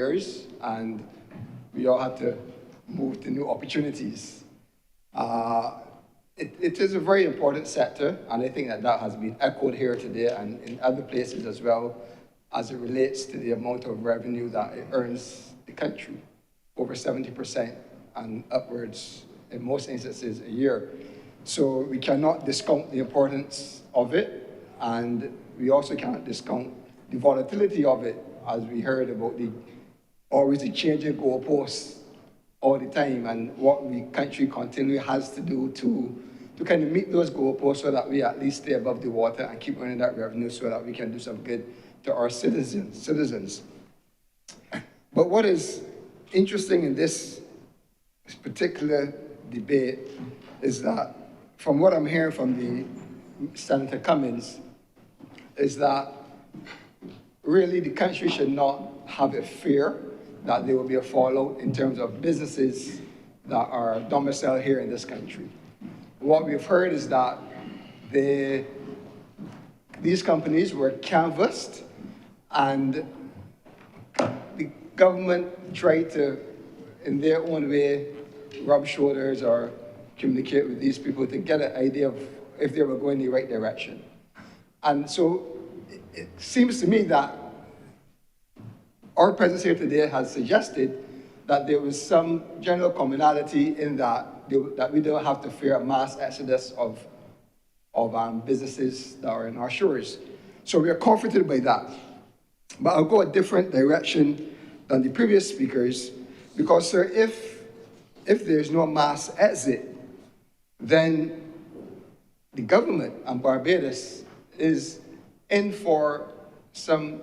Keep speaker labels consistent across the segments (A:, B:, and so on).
A: years, and we all had to move to new opportunities. It is a very important sector, and I think that that has been echoed here today and in other places as well, as it relates to the amount of revenue that it earns the country, over 70% and upwards in most instances a year. So we cannot discount the importance of it, and we also cannot discount the volatility of it, as we heard about the always the changing goalposts all the time, and what the country continually has to do to kind of meet those goalposts so that we at least stay above the water and keep earning that revenue so that we can do some good to our citizens. But what is interesting in this particular debate is that, from what I'm hearing from the Senator Cummings, is that really the country should not have a fear that there will be a fallout in terms of businesses that are domiciled here in this country. What we've heard is that these companies were canvassed, and the government tried to, in their own way, rub shoulders or communicate with these people to get an idea of if they were going in the right direction. And so it seems to me that our presence here today has suggested that there was some general commonality in that we don't have to fear a mass exodus of businesses that are in our shores. So we are comforted by that. But I'll go a different direction than the previous speakers, because, sir, if there's no mass exit, then the government and Barbados is in for some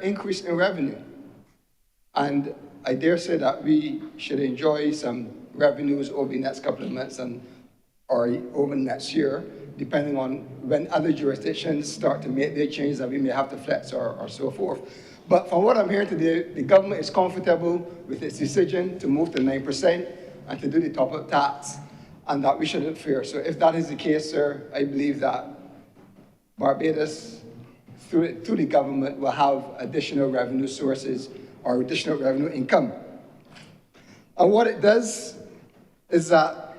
A: increase in revenue. And I dare say that we should enjoy some revenues over the next couple of months or over next year, depending on when other jurisdictions start to make their changes that we may have to flex or so forth. But from what I'm hearing today, the government is comfortable with its decision to move to 9% and to do the top-up tax, and that we shouldn't fear. So if that is the case, sir, I believe that Barbados, through the government, will have additional revenue sources or additional revenue income. And what it does is that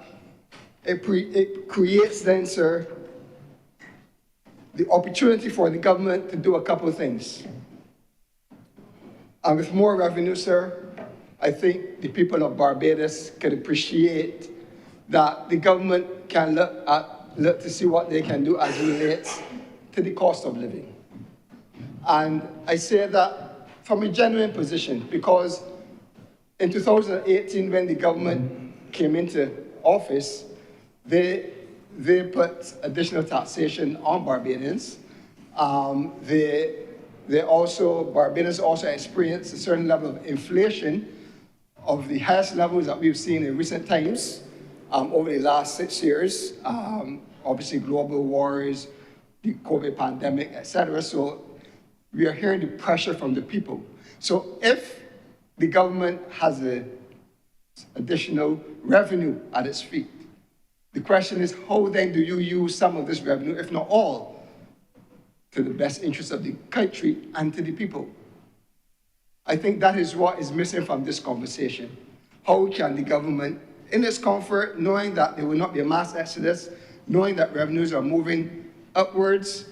A: it creates then, sir, the opportunity for the government to do a couple of things. And with more revenue, sir, I think the people of Barbados can appreciate that the government can look to see what they can do as it relates to the cost of living. And I say that from a genuine position, because in 2018, when the government came into office, they put additional taxation on Barbadians. Barbados also experienced a certain level of inflation of the highest levels that we've seen in recent times over the last 6 years. Obviously, global wars, the COVID pandemic, etc. So we are hearing the pressure from the people. So if the government has additional revenue at its feet, the question is, how then do you use some of this revenue, if not all, to the best interest of the country and to the people? I think that is what is missing from this conversation. How can the government, in its comfort, knowing that there will not be a mass exodus, knowing that revenues are moving upwards,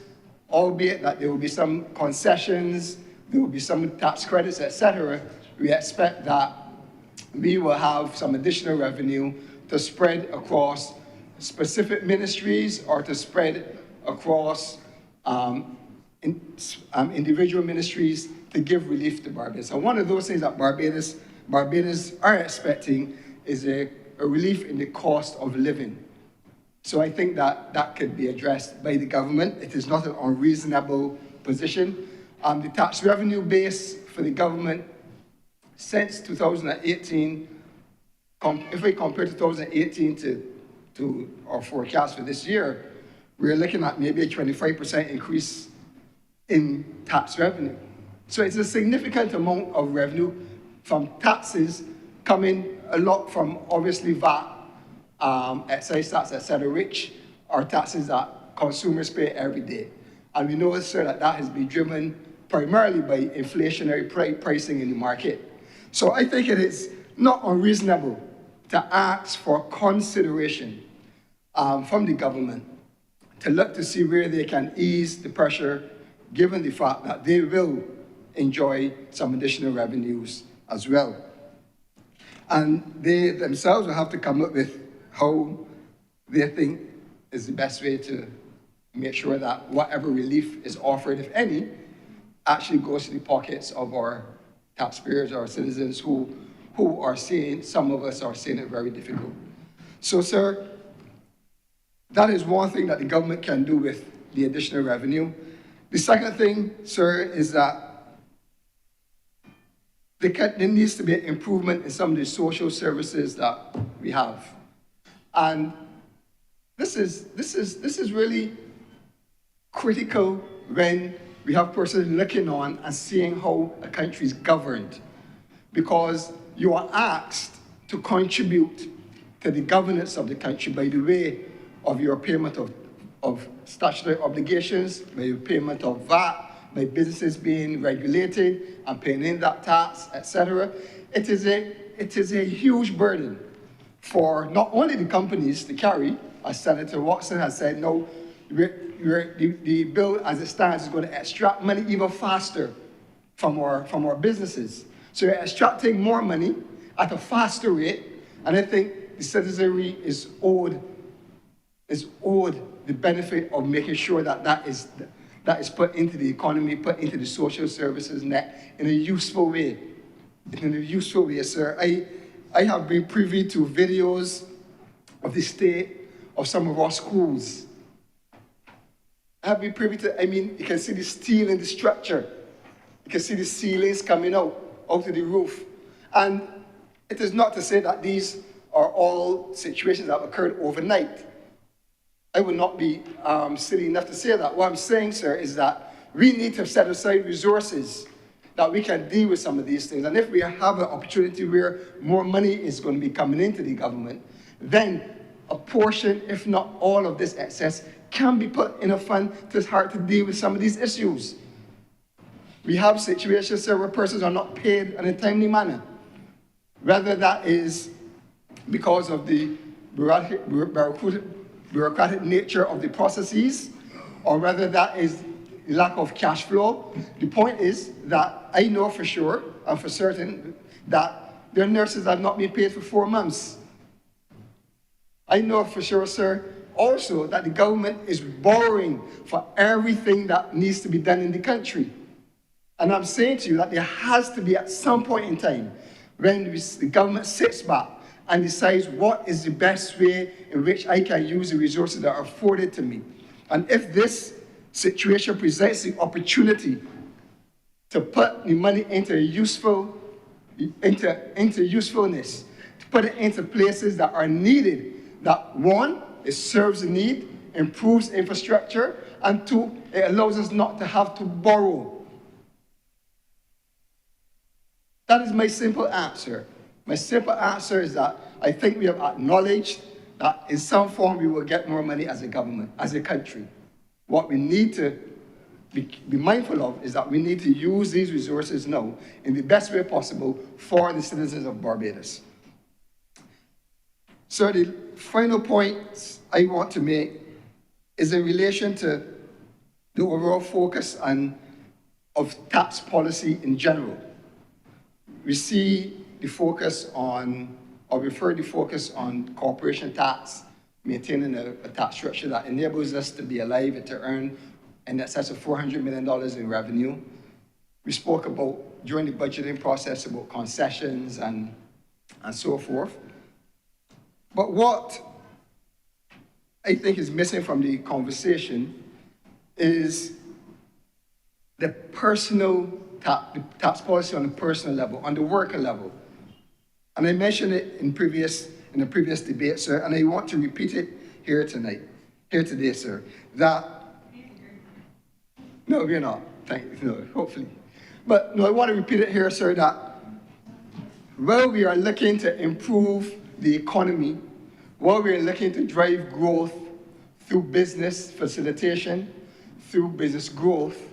A: albeit that there will be some concessions, there will be some tax credits, etc., we expect that we will have some additional revenue to spread across specific ministries or to spread across individual ministries to give relief to Barbados. And one of those things that Barbados are expecting is a relief in the cost of living. So I think that could be addressed by the government. It is not an unreasonable position. The tax revenue base for the government since 2018, if we compare 2018 to our forecast for this year, we're looking at maybe a 25% increase in tax revenue. So it's a significant amount of revenue from taxes coming, a lot from obviously VAT, excise tax, etc., which are taxes that consumers pay every day. And we know, sir, that has been driven primarily by inflationary pricing in the market. So I think it is not unreasonable to ask for consideration from the government to look to see where they can ease the pressure, given the fact that they will enjoy some additional revenues as well. And they themselves will have to come up with how they think is the best way to make sure that whatever relief is offered, if any, actually goes to the pockets of our taxpayers, our citizens who are seeing, some of us are seeing it very difficult. So, sir, that is one thing that the government can do with the additional revenue. The second thing, sir, is that there needs to be an improvement in some of the social services that we have. And this is really critical when we have persons looking on and seeing how a country is governed, because you are asked to contribute to the governance of the country by the way of your payment of statutory obligations, by your payment of VAT, by businesses being regulated and paying in that tax, etc. It is a huge burden for not only the companies to carry, as Senator Watson has said, no, the bill as it stands is going to extract money even faster from our businesses. So you're extracting more money at a faster rate, and I think the citizenry is owed the benefit of making sure that that is put into the economy, put into the social services net in a useful way. In a useful way, sir. I have been privy to videos of the state of some of our schools. I have been privy to, you can see the steel in the structure. You can see the ceilings coming out of the roof. And it is not to say that these are all situations that occurred overnight. I would not be silly enough to say that. What I'm saying, sir, is that we need to set aside resources that we can deal with some of these things. And if we have an opportunity where more money is going to be coming into the government, then a portion, if not all of this excess, can be put in a fund to start to deal with some of these issues. We have situations, sir, where persons are not paid in a timely manner. Whether that is because of the bureaucratic nature of the processes, or whether that is lack of cash flow. The point is that I know for sure and for certain that their nurses have not been paid for 4 months. I know for sure, sir, also that the government is borrowing for everything that needs to be done in the country. And I'm saying to you that there has to be at some point in time when the government sits back and decides what is the best way in which I can use the resources that are afforded to me. And if this situation presents the opportunity to put the money into usefulness, to put it into places that are needed, that one, it serves the need, improves infrastructure, and two, it allows us not to have to borrow. That is my simple answer. My simple answer is that I think we have acknowledged that in some form we will get more money as a government, as a country. What we need to be mindful of is that we need to use these resources now in the best way possible for the citizens of Barbados. So the final point I want to make is in relation to the overall focus of tax policy in general. We see the focus on, or refer the focus on corporation tax, maintaining a tax structure that enables us to be alive and to earn in excess of $400 million in revenue. We spoke about, during the budgeting process, about concessions and so forth. But what I think is missing from the conversation is the tax policy on the personal level, on the worker level. And I mentioned it in the previous debate, sir, and I want to repeat it here today, sir, that, no, we're not, no, hopefully. But no, I want to repeat it here, sir, that while we are looking to improve the economy, while we are looking to drive growth through business facilitation, through business growth,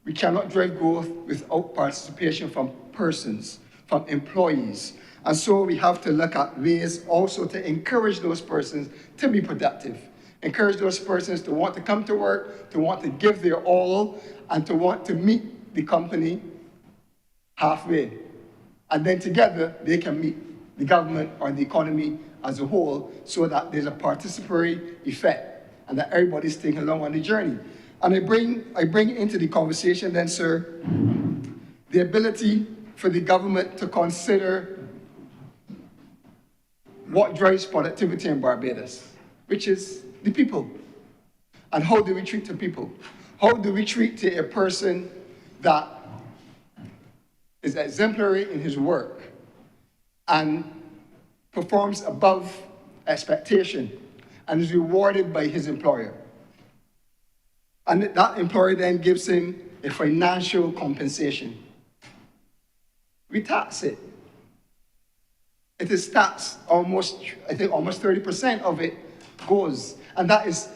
A: we cannot drive growth without participation from persons, from employees. And so we have to look at ways also to encourage those persons to be productive. Encourage those persons to want to come to work, to want to give their all, and to want to meet the company halfway. And then together, they can meet the government or the economy as a whole so that there's a participatory effect and that everybody's taken along on the journey. And I bring into the conversation then, sir, the ability for the government to consider what drives productivity in Barbados, which is the people. And how do we treat the people? How do we treat a person that is exemplary in his work and performs above expectation and is rewarded by his employer? And that employer then gives him a financial compensation. We tax it. It is taxed almost, I think almost 30% of it goes. And that is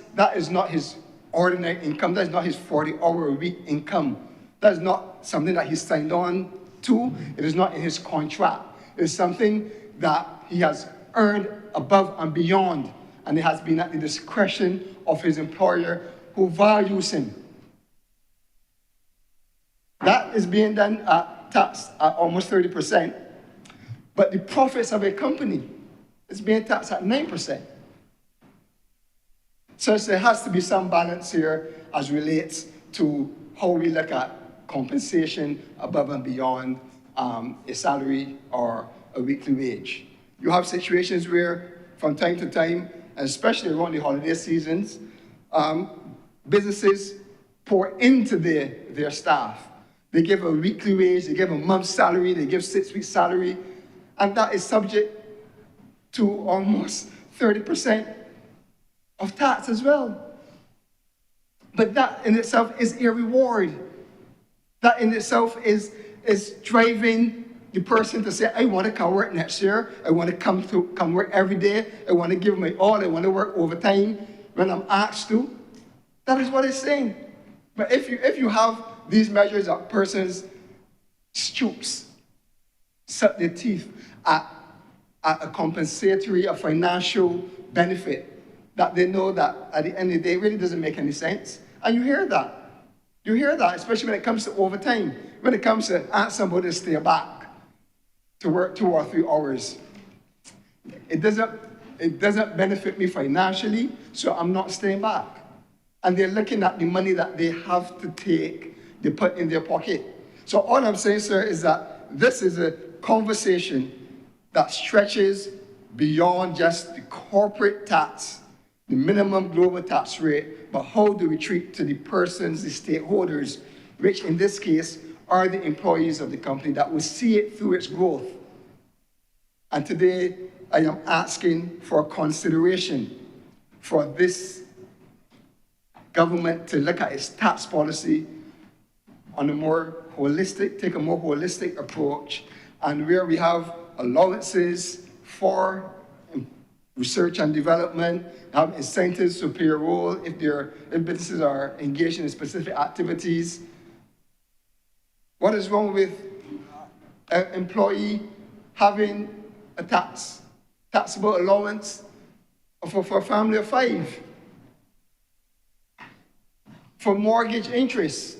A: not his ordinary income. That is not his 40-hour-a-week income. That is not something that he signed on to. It is not in his contract. It is something that he has earned above and beyond. And it has been at the discretion of his employer who values him. That is being done taxed at almost 30%. But the profits of a company is being taxed at 9%. So there has to be some balance here as relates to how we look at compensation above and beyond a salary or a weekly wage. You have situations where from time to time, especially around the holiday seasons, businesses pour into their staff. They give a weekly wage, they give a month's salary, they give 6 weeks' salary, and that is subject to almost 30% of tax as well. But that in itself is a reward. That in itself is driving the person to say, I want to come work next year. I want to come work every day. I want to give my all. I want to work overtime when I'm asked to. That is what it's saying. But if you have these measures that persons stoops, set their teeth at a compensatory, a financial benefit that they know that at the end of the day it really doesn't make any sense. And you hear that. You hear that, especially when it comes to overtime. When it comes to ask somebody to stay back to work 2 or 3 hours. It doesn't benefit me financially, so I'm not staying back. And they're looking at the money that they have to take, they put in their pocket. So all I'm saying, sir, is that this is a conversation that stretches beyond just the corporate tax, the minimum global tax rate, but how do we treat to the persons, the stakeholders, which in this case are the employees of the company that will see it through its growth. And today I am asking for consideration for this government to look at its tax policy on a more holistic, take a more holistic approach, and where we have allowances for research and development, have incentives to play a role if businesses are engaged in specific activities. What is wrong with an employee having a taxable allowance for a family of 5? For mortgage interest.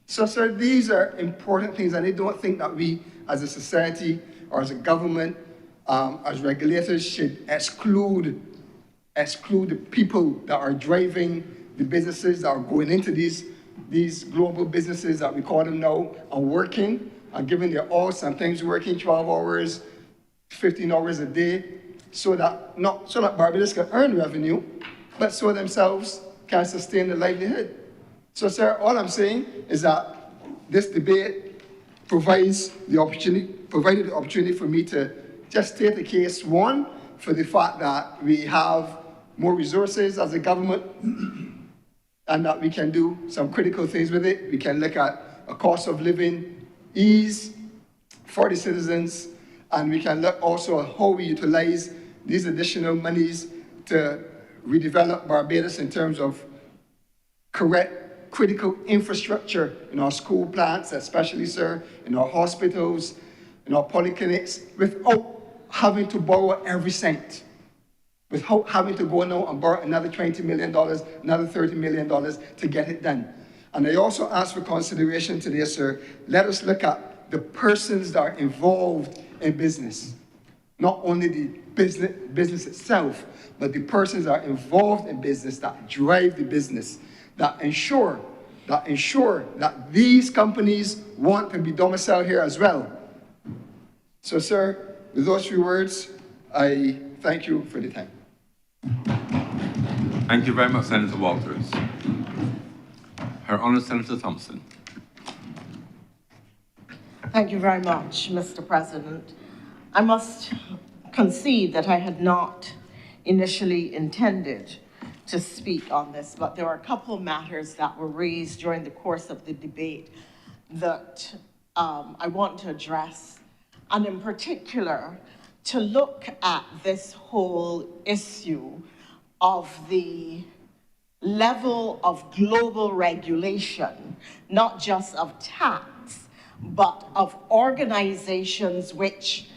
A: So, sir, these are important things, and I don't think that we, as a society or as a government, as regulators, should exclude the people that are driving the businesses that are going into these global businesses that we call them now, are working, are giving their all, sometimes working 12 hours, 15 hours a day, so that Barbados can earn revenue, but so themselves can sustain the livelihood. So, sir, all I'm saying is that this debate provided the opportunity for me to just state the case, one, for the fact that we have more resources as a government and that we can do some critical things with it. We can look at a cost of living ease for the citizens, and we can look also at how we utilize these additional monies to redevelop Barbados in terms of correct critical infrastructure in our school plants, especially, sir, in our hospitals, in our polyclinics, without having to borrow every cent, without having to go now and borrow another $20 million, another $30 million to get it done. And I also ask for consideration today, sir, let us look at the persons that are involved in business. Not only the business itself, but the persons that are involved in business, that drive the business, that ensure that these companies want to be domiciled here as well. So, sir, with those few words, I thank you for the time.
B: Thank you very much, Senator Walters. Her Honour Senator Thompson.
C: Thank you very much, Mr. President. I must concede that I had not initially intended to speak on this, but there are a couple of matters that were raised during the course of the debate that I want to address, and in particular, to look at this whole issue of the level of global regulation, not just of tax, but of organizations which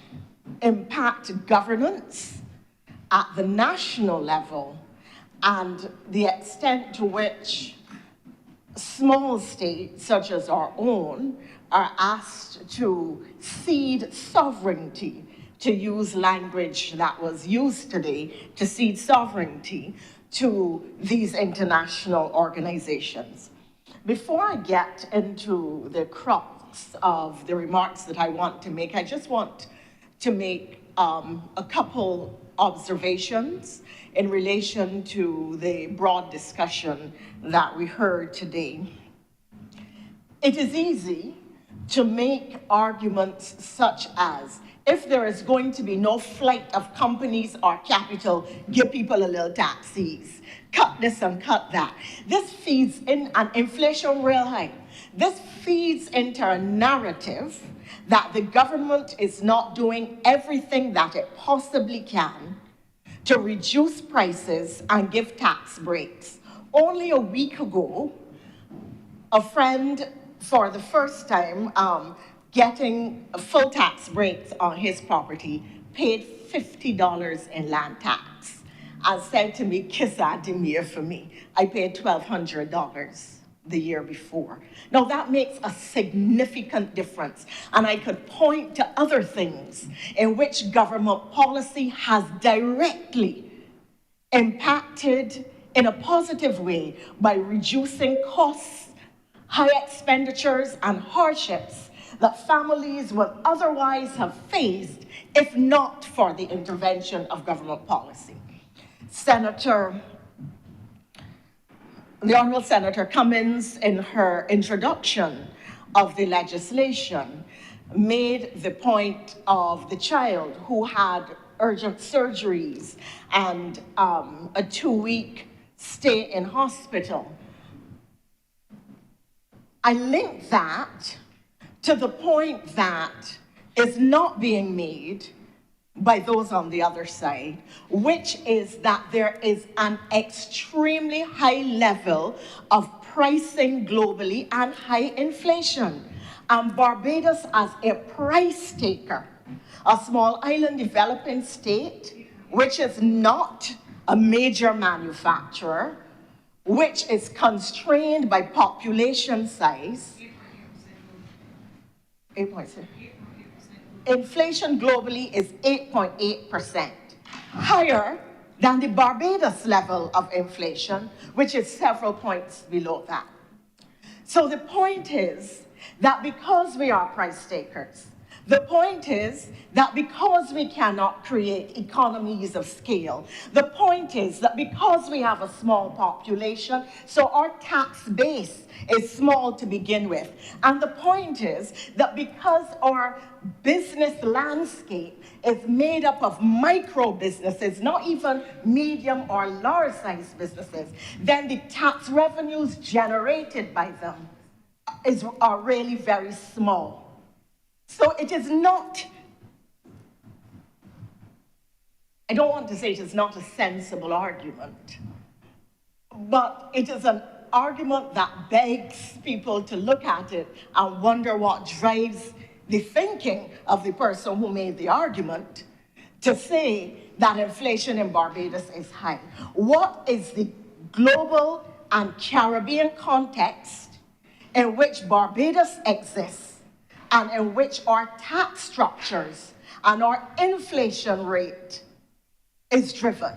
C: impact governance at the national level, and the extent to which small states, such as our own, are asked to cede sovereignty, to use language that was used today, to cede sovereignty to these international organizations. Before I get into the crux of the remarks that I want to make, I just want to make a couple observations in relation to the broad discussion that we heard today. It is easy to make arguments such as, if there is going to be no flight of companies or capital, give people a little taxes. Cut this and cut that. This feeds in an inflation real high. This feeds into a narrative that the government is not doing everything that it possibly can to reduce prices and give tax breaks. Only a week ago, a friend, for the first time, getting full tax breaks on his property, paid $50 in land tax, and said to me, "Kissa Demir for me." I paid $1,200 the year before. Now that makes a significant difference, and I could point to other things in which government policy has directly impacted in a positive way by reducing costs, high expenditures, and hardships that families would otherwise have faced if not for the intervention of government policy. The Honourable Senator Cummins, in her introduction of the legislation, made the point of the child who had urgent surgeries and a 2-week stay in hospital. I link that to the point that is not being made by those on the other side, which is that there is an extremely high level of pricing globally and high inflation. And Barbados, as a price taker, a small island developing state, which is not a major manufacturer, which is constrained by population size, 8.6. Inflation globally is 8.8%, higher than the Barbados level of inflation, which is several points below that. So the point is that because we are price takers, the point is that because we cannot create economies of scale, the point is that because we have a small population, so our tax base is small to begin with. And the point is that because our business landscape is made up of micro businesses, not even medium or large size businesses, then the tax revenues generated by them are really very small. So it is not, I don't want to say it is not a sensible argument, but it is an argument that begs people to look at it and wonder what drives the thinking of the person who made the argument to say that inflation in Barbados is high. What is the global and Caribbean context in which Barbados exists and in which our tax structures and our inflation rate is driven?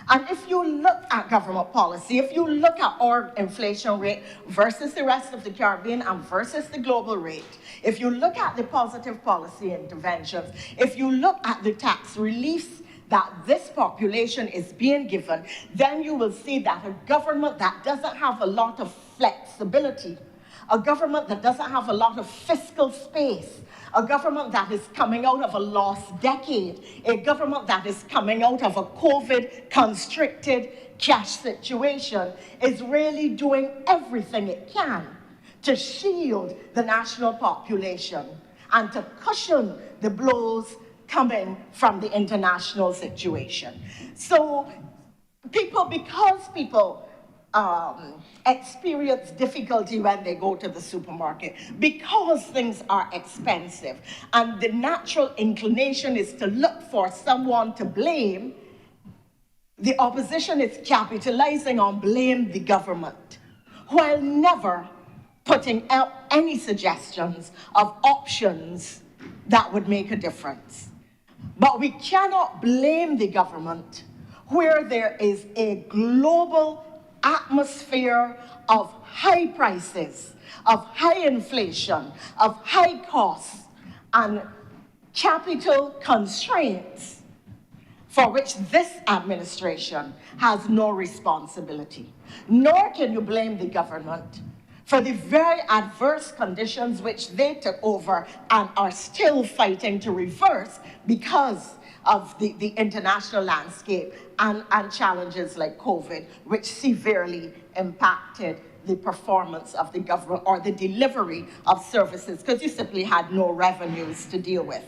C: And if you look at government policy, if you look at our inflation rate versus the rest of the Caribbean and versus the global rate, if you look at the positive policy interventions, if you look at the tax reliefs that this population is being given, then you will see that a government that doesn't have a lot of flexibility, a government that doesn't have a lot of fiscal space, a government that is coming out of a lost decade, a government that is coming out of a COVID-constricted cash situation, is really doing everything it can to shield the national population and to cushion the blows coming from the international situation. So because people experience difficulty when they go to the supermarket, because things are expensive, and the natural inclination is to look for someone to blame, the opposition is capitalizing on blame the government, while never putting out any suggestions of options that would make a difference. But we cannot blame the government where there is a global atmosphere of high prices, of high inflation, of high costs, and capital constraints for which this administration has no responsibility. Nor can you blame the government for the very adverse conditions which they took over and are still fighting to reverse because of the international landscape and challenges like COVID, which severely impacted the performance of the government or the delivery of services, because you simply had no revenues to deal with.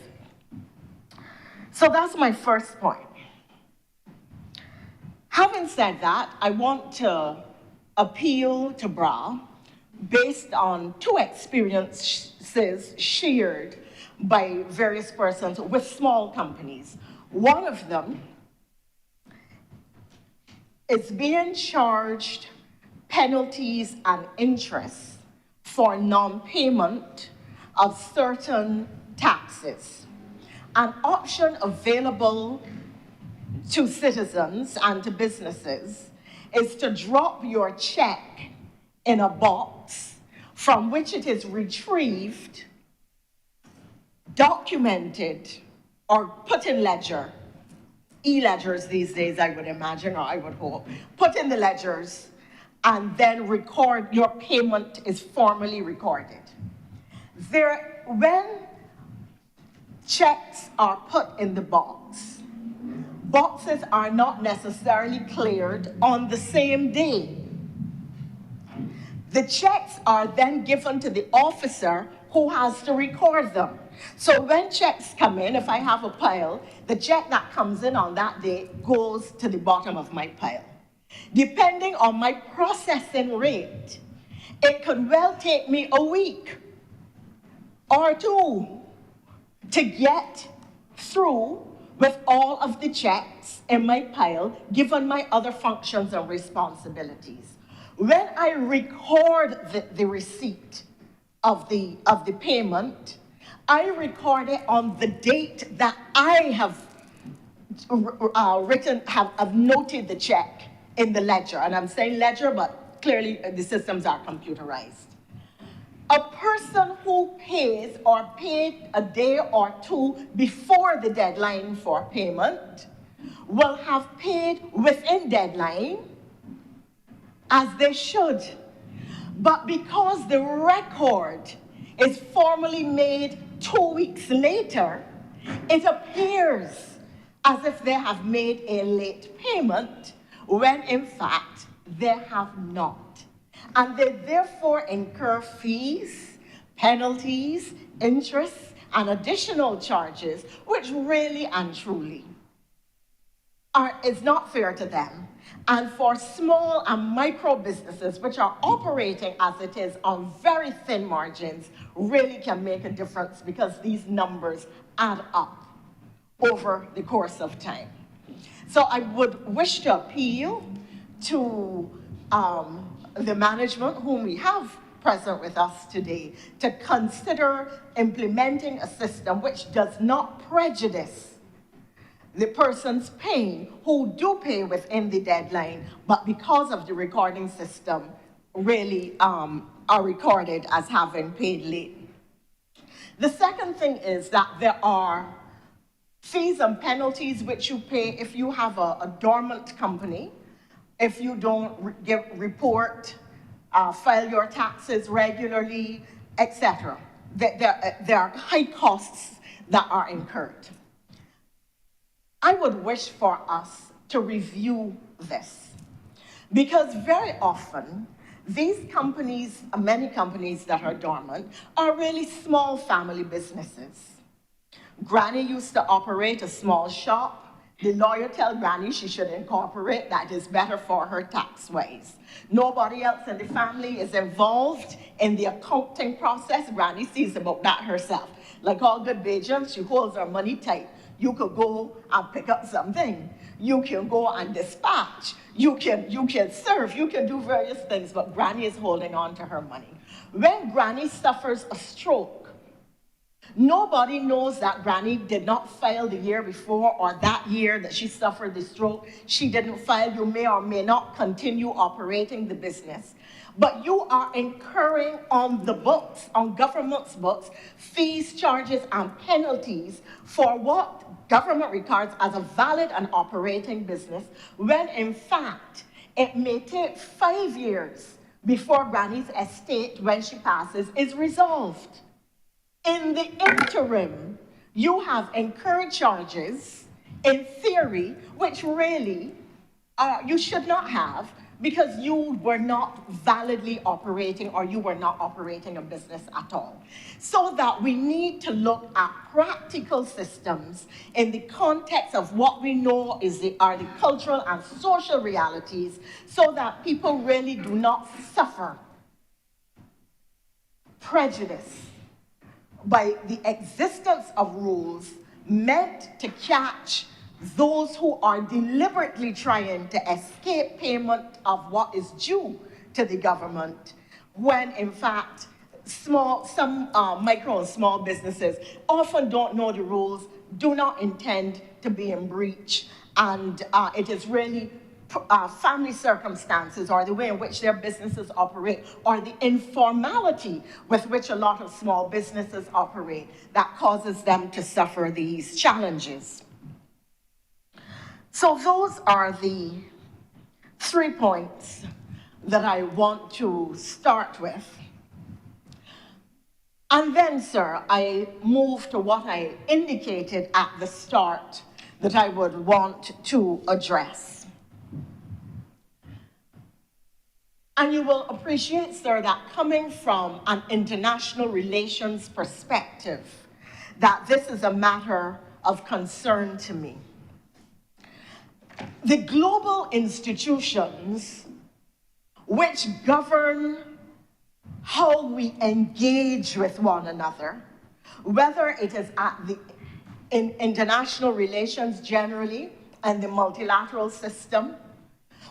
C: So that's my first point. Having said that, I want to appeal to BRA based on two experiences shared by various persons with small companies. One of them is being charged penalties and interest for non-payment of certain taxes. An option available to citizens and to businesses is to drop your check in a box from which it is retrieved, documented, or put in ledger. E-ledgers these days, I would imagine, or I would hope. Put in the ledgers, and then record, your payment is formally recorded. When checks are put in the box, boxes are not necessarily cleared on the same day. The checks are then given to the officer who has to record them. So when checks come in, if I have a pile, the check that comes in on that day goes to the bottom of my pile. Depending on my processing rate, it could well take me a week or two to get through with all of the checks in my pile, given my other functions and responsibilities. When I record the receipt of the payment, I record it on the date that I have have noted the check in the ledger. And I'm saying ledger, but clearly the systems are computerized. A person who pays or paid a day or two before the deadline for payment will have paid within deadline, as they should. But because the record is formally made 2 weeks later, it appears as if they have made a late payment, when in fact they have not. And they therefore incur fees, penalties, interest, and additional charges, which really and truly is not fair to them. And for small and micro businesses, which are operating as it is on very thin margins, really can make a difference because these numbers add up over the course of time. So I would wish to appeal to the management, whom we have present with us today, to consider implementing a system which does not prejudice the persons paying who do pay within the deadline, but because of the recording system, really are recorded as having paid late. The second thing is that there are fees and penalties which you pay if you have a dormant company, if you don't report, file your taxes regularly, etc. There are high costs that are incurred. I would wish for us to review this, because very often these companies, many companies that are dormant, are really small family businesses. Granny used to operate a small shop. The lawyer tells Granny she should incorporate, that is better for her tax-wise. Nobody else in the family is involved in the accounting process. Granny sees about that herself. Like all good Bajans, she holds her money tight. You could go and pick up something. You can go and dispatch. You can serve. You can do various things, but Granny is holding on to her money. When Granny suffers a stroke, nobody knows that Granny did not file the year before, or that year that she suffered the stroke, she didn't file. You may or may not continue operating the business. But you are incurring on the books, on government's books, fees, charges, and penalties for what government regards as a valid and operating business, when in fact, it may take 5 years before Granny's estate, when she passes, is resolved. In the interim, you have incurred charges, in theory, which really you should not have, because you were not validly operating, or you were not operating a business at all. So that we need to look at practical systems in the context of what we know are the cultural and social realities, so that people really do not suffer prejudice by the existence of rules meant to catch those who are deliberately trying to escape payment of what is due to the government, when in fact some micro and small businesses often don't know the rules, do not intend to be in breach, and it is really family circumstances, or the way in which their businesses operate, or the informality with which a lot of small businesses operate, that causes them to suffer these challenges. So those are the 3 points that I want to start with. And then, sir, I move to what I indicated at the start that I would want to address. And you will appreciate, sir, that coming from an international relations perspective, that this is a matter of concern to me. The global institutions which govern how we engage with one another, whether it is in international relations generally and the multilateral system,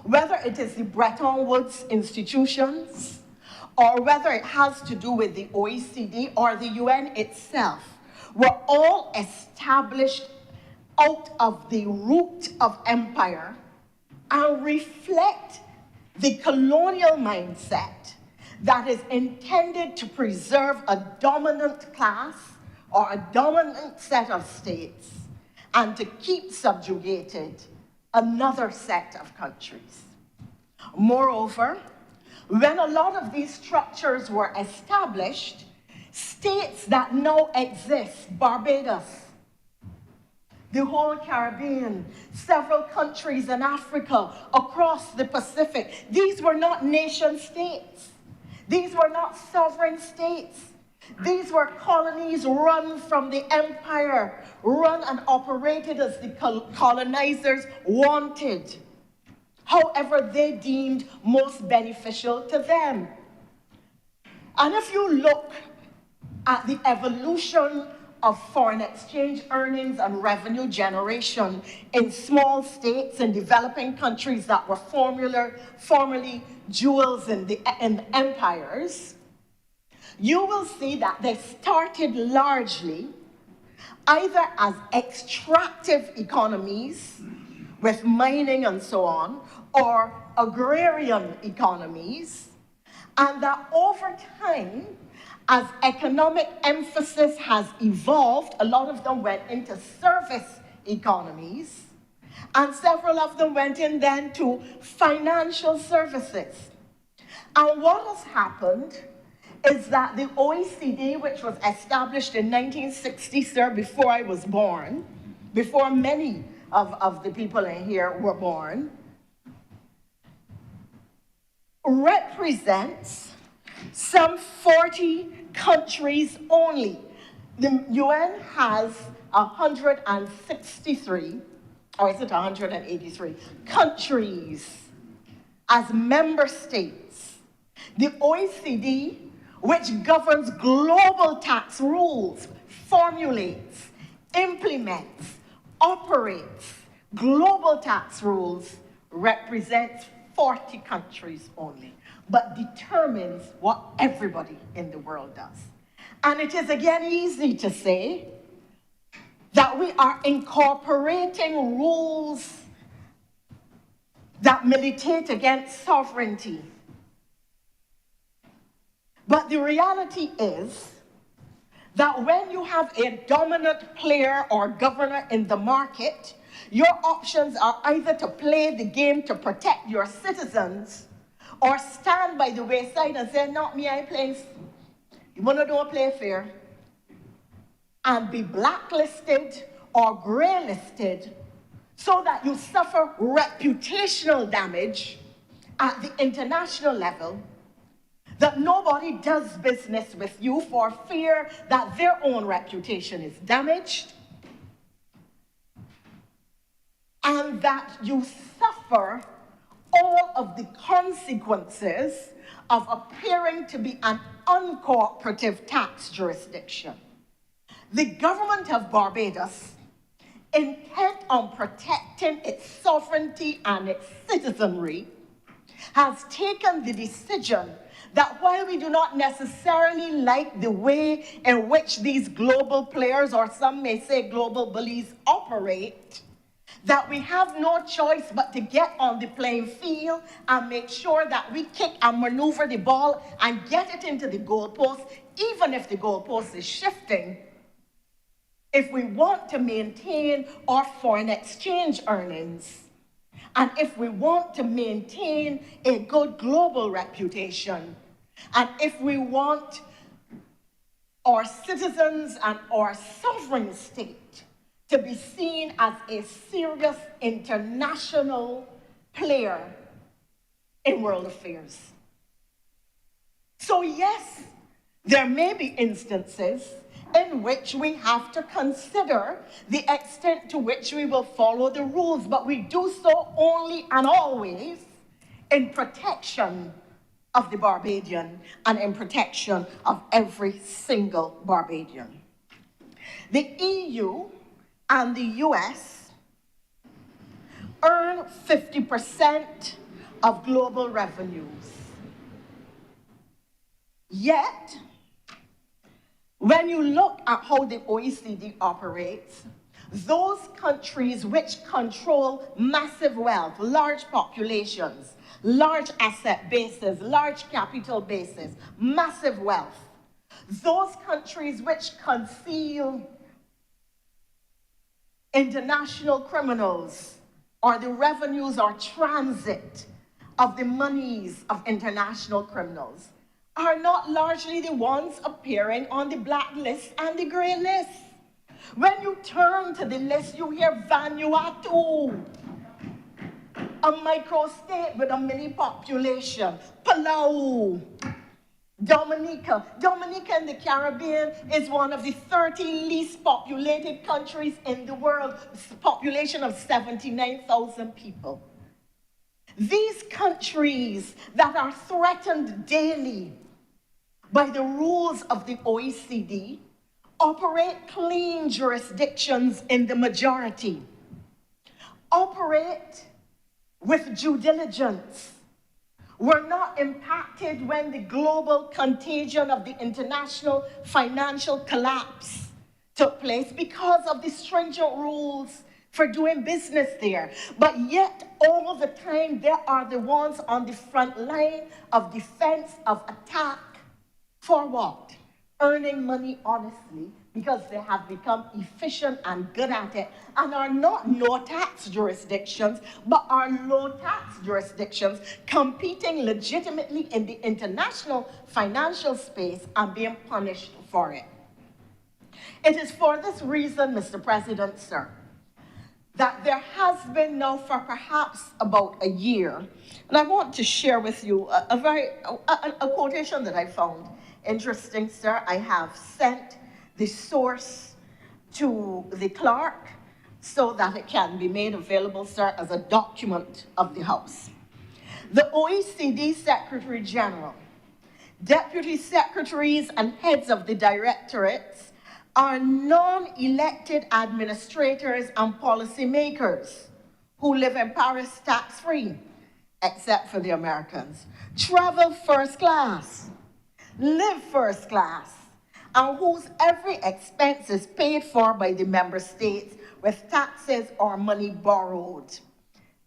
C: whether it is the Bretton Woods institutions, or whether it has to do with the OECD or the UN itself, were all established out of the root of empire and reflect the colonial mindset that is intended to preserve a dominant class or a dominant set of states and to keep subjugated another set of countries. Moreover, when a lot of these structures were established, states that now exist, Barbados, the whole Caribbean, several countries in Africa, across the Pacific, these were not nation states. These were not sovereign states. These were colonies run from the empire, run and operated as the colonizers wanted, however they deemed most beneficial to them. And if you look at the evolution of foreign exchange earnings and revenue generation in small states in developing countries that were formerly jewels in the empires, you will see that they started largely either as extractive economies with mining and so on, or agrarian economies, and that over time, as economic emphasis has evolved, a lot of them went into service economies, and several of them went in then to financial services. And what has happened is that the OECD, which was established in 1960, sir, before I was born, before many of the people in here were born, represents some 40 countries only. The UN has 163, or is it 183, countries as member states. The OECD, which governs global tax rules, formulates, implements, operates global tax rules, represents 40 countries only, but determines what everybody in the world does. And it is again easy to say that we are incorporating rules that militate against sovereignty. But the reality is that when you have a dominant player or governor in the market, your options are either to play the game to protect your citizens or stand by the wayside and say, not me, I ain't playing. You wanna don't play fair, and be blacklisted or graylisted so that you suffer reputational damage at the international level, that nobody does business with you for fear that their own reputation is damaged, and that you suffer all of the consequences of appearing to be an uncooperative tax jurisdiction. The government of Barbados, intent on protecting its sovereignty and its citizenry, has taken the decision that while we do not necessarily like the way in which these global players, or some may say global bullies, operate, that we have no choice but to get on the playing field and make sure that we kick and maneuver the ball and get it into the goalpost, even if the goalpost is shifting, if we want to maintain our foreign exchange earnings, and if we want to maintain a good global reputation, and if we want our citizens and our sovereign state to be seen as a serious international player in world affairs. So yes, there may be instances in which we have to consider the extent to which we will follow the rules, but we do so only and always in protection of the Barbadian and in protection of every single Barbadian. The EU and the US earn 50% of global revenues. Yet, when you look at how the OECD operates, those countries which control massive wealth, large populations, large asset bases, large capital bases, massive wealth, those countries which conceal international criminals or the revenues or transit of the monies of international criminals are not largely the ones appearing on the black list and the gray list. When you turn to the list, you hear Vanuatu, a microstate with a mini population, Palau, Dominica in the Caribbean is one of the 13 least populated countries in the world, a population of 79,000 people. These countries that are threatened daily by the rules of the OECD operate clean jurisdictions in the majority, operate with due diligence, were not impacted when the global contagion of the international financial collapse took place because of the stringent rules for doing business there. But yet, all the time, they are the ones on the front line of defense, of attack. For what? Earning money honestly, because they have become efficient and good at it, and are not no-tax jurisdictions, but are low-tax jurisdictions competing legitimately in the international financial space and being punished for it. It is for this reason, Mr. President, sir, that there has been now for perhaps about a year, and I want to share with you a quotation that I found interesting, sir. I have sent the source to the clerk so that it can be made available, sir, as a document of the House. The OECD Secretary General, deputy secretaries and heads of the directorates are non-elected administrators and policymakers who live in Paris tax-free, except for the Americans, travel first class, live first class, and whose every expense is paid for by the member states with taxes or money borrowed.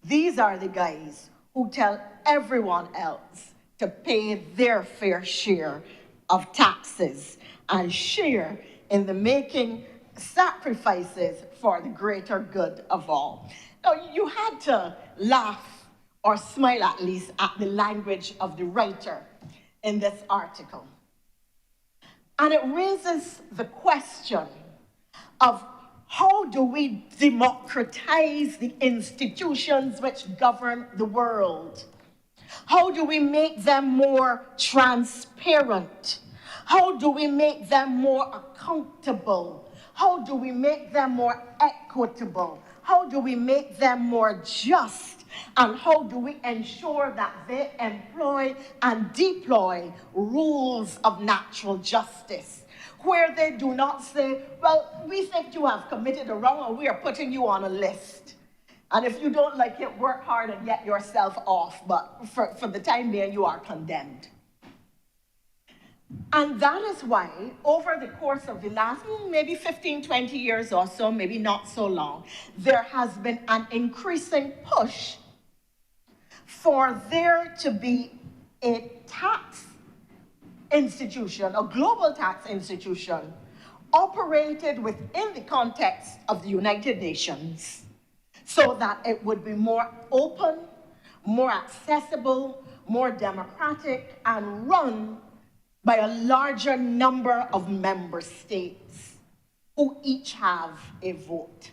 C: These are the guys who tell everyone else to pay their fair share of taxes and share in the making sacrifices for the greater good of all. Now, you had to laugh or smile at least at the language of the writer in this article. And it raises the question of how do we democratize the institutions which govern the world? How do we make them more transparent? How do we make them more accountable? How do we make them more equitable? How do we make them more just? And how do we ensure that they employ and deploy rules of natural justice, where they do not say, well, we think you have committed a wrong and we are putting you on a list. And if you don't like it, work hard and get yourself off, but for the time being, you are condemned. And that is why, over the course of the last maybe 15, 20 years or so, maybe not so long, there has been an increasing push for there to be a tax institution, a global tax institution, operated within the context of the United Nations, so that it would be more open, more accessible, more democratic, and run by a larger number of member states who each have a vote.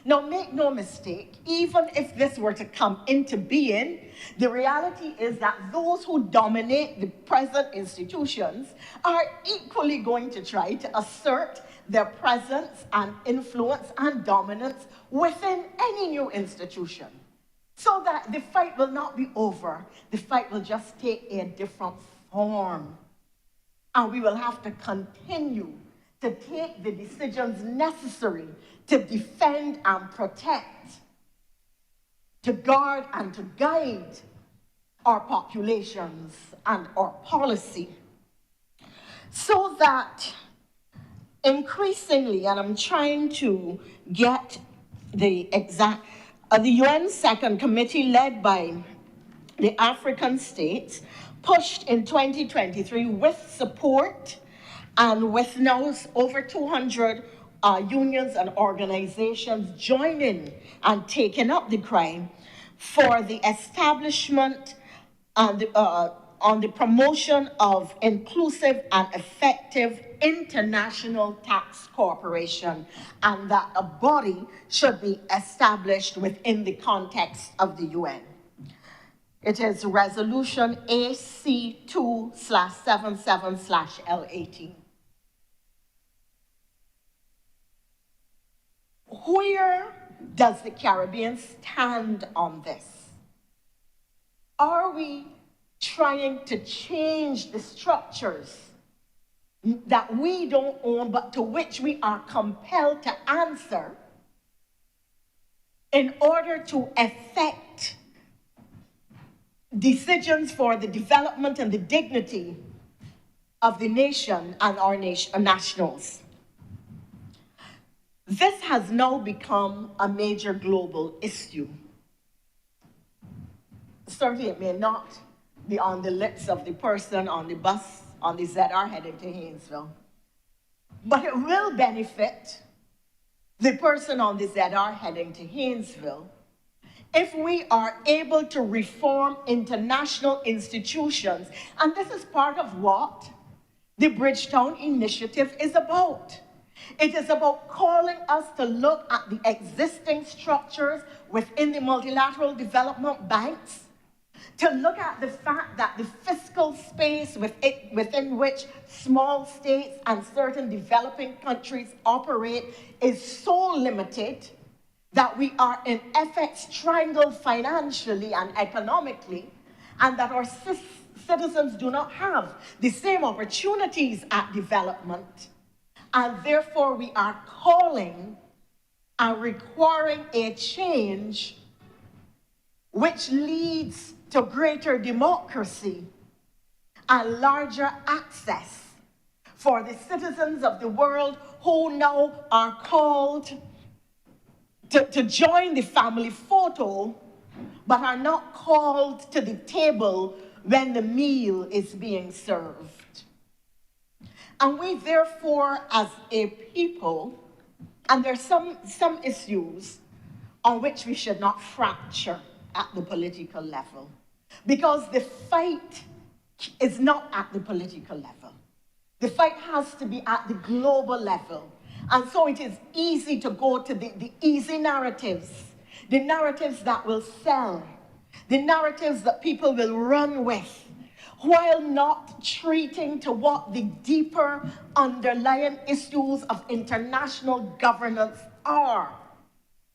C: Now, make no mistake, even if this were to come into being, the reality is that those who dominate the present institutions are equally going to try to assert their presence and influence and dominance within any new institution, so that the fight will not be over. The fight will just take a different form. And we will have to continue to take the decisions necessary to defend and protect, to guard and to guide our populations and our policy. So that increasingly, and I'm trying to get the exact, the UN Second Committee led by the African states pushed in 2023 with support and with now over 200 unions and organizations joining and taking up the cry for the establishment and on the promotion of inclusive and effective international tax cooperation, and that a body should be established within the context of the UN. It is Resolution AC2/77/L18. Where does the Caribbean stand on this? Are we trying to change the structures that we don't own, but to which we are compelled to answer in order to effect decisions for the development and the dignity of the nation and our nationals? This has now become a major global issue. Certainly it may not be on the lips of the person on the bus on the ZR heading to Haynesville, but it will benefit the person on the ZR heading to Haynesville if we are able to reform international institutions. And this is part of what the Bridgetown Initiative is about. It is about calling us to look at the existing structures within the multilateral development banks, to look at the fact that the fiscal space within which small states and certain developing countries operate is so limited that we are in effect strangled financially and economically, and that our citizens do not have the same opportunities at development. And therefore we are calling and requiring a change which leads to greater democracy and larger access for the citizens of the world who now are called to join the family photo, but are not called to the table when the meal is being served. And we therefore, as a people, and there's some issues on which we should not fracture at the political level, because the fight is not at the political level. The fight has to be at the global level. And so it is easy to go to the easy narratives, the narratives that will sell, the narratives that people will run with, while not treating to what the deeper underlying issues of international governance are,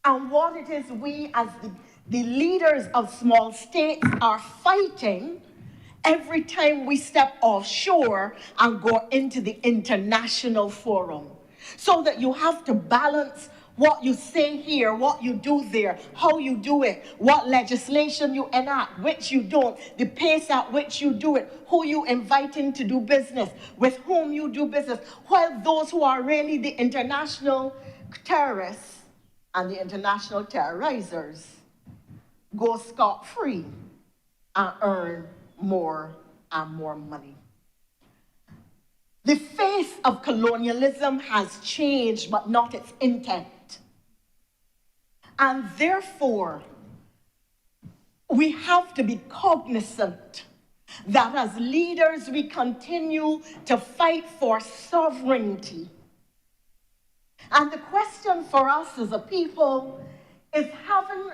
C: and what it is we as the leaders of small states are fighting every time we step offshore and go into the international forum. So that you have to balance what you say here, what you do there, how you do it, what legislation you enact, which you don't, the pace at which you do it, who you invite in to do business, with whom you do business, while those who are really the international terrorists and the international terrorizers go scot-free and earn more and more money. The face of colonialism has changed, but not its intent. And therefore, we have to be cognizant that as leaders, we continue to fight for sovereignty. And the question for us as a people is, having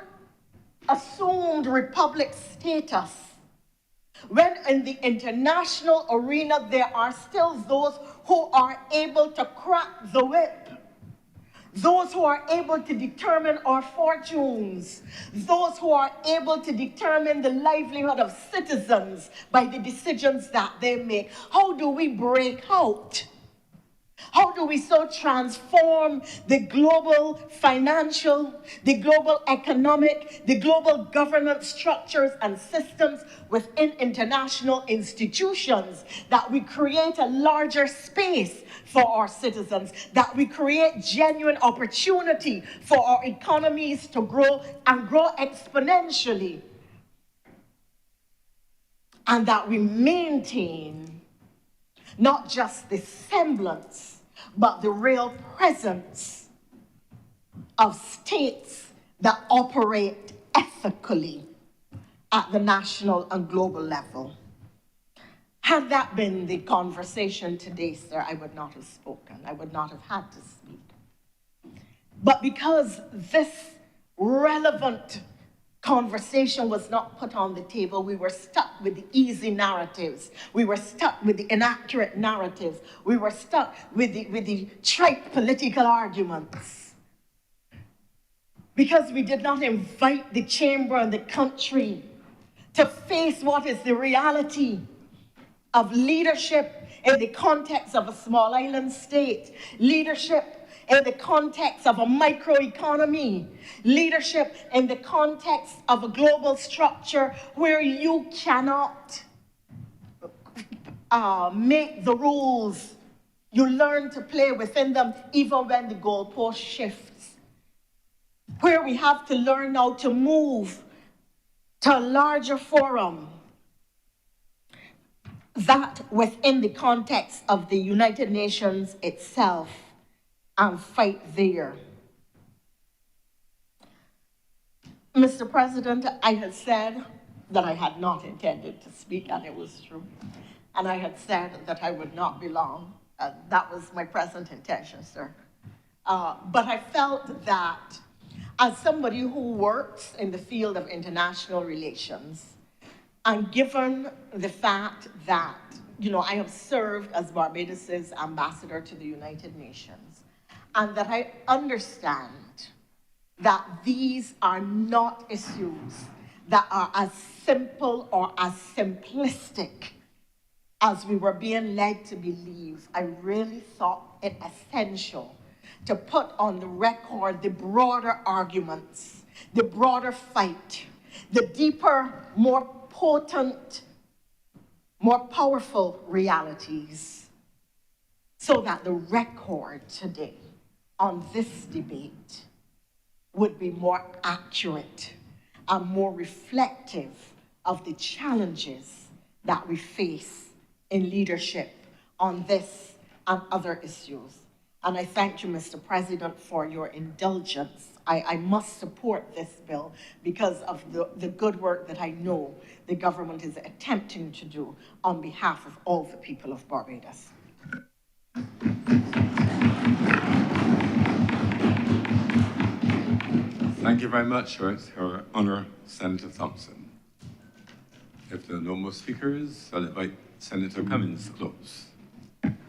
C: assumed republic status, when in the international arena there are still those who are able to crack the whip, those who are able to determine our fortunes, those who are able to determine the livelihood of citizens by the decisions that they make. How do we break out? How do we so transform the global financial, the global economic, the global governance structures and systems within international institutions that we create a larger space for our citizens, that we create genuine opportunity for our economies to grow and grow exponentially, and that we maintain not just the semblance, but the real presence of states that operate ethically at the national and global level. Had that been the conversation today, sir, I would not have spoken. I would not have had to speak. But because this relevant conversation was not put on the table. We were stuck with the easy narratives. We were stuck with the inaccurate narratives. We were stuck with the trite political arguments. Because we did not invite the chamber and the country to face what is the reality of leadership in the context of a small island state, leadership in the context of a microeconomy, leadership in the context of a global structure where you cannot make the rules. You learn to play within them even when the goalpost shifts. Where we have to learn now to move to a larger forum, that within the context of the United Nations itself, and fight there. Mr. President, I had said that I had not intended to speak, and it was true. And I had said that I would not be long. That was my present intention, sir. But I felt that as somebody who works in the field of international relations, and given the fact that, I have served as Barbados's ambassador to the United Nations, and that I understand that these are not issues that are as simple or as simplistic as we were being led to believe. I really thought it essential to put on the record the broader arguments, the broader fight, the deeper, more potent, more powerful realities, so that the record today on this debate would be more accurate and more reflective of the challenges that we face in leadership on this and other issues. And I thank you, Mr. President, for your indulgence. I must support this bill because of the good work that I know the government is attempting to do on behalf of all the people of Barbados.
B: Thank you very much, Her Honor Senator Thompson. If there are no more speakers, I'll invite Senator Cummings to close.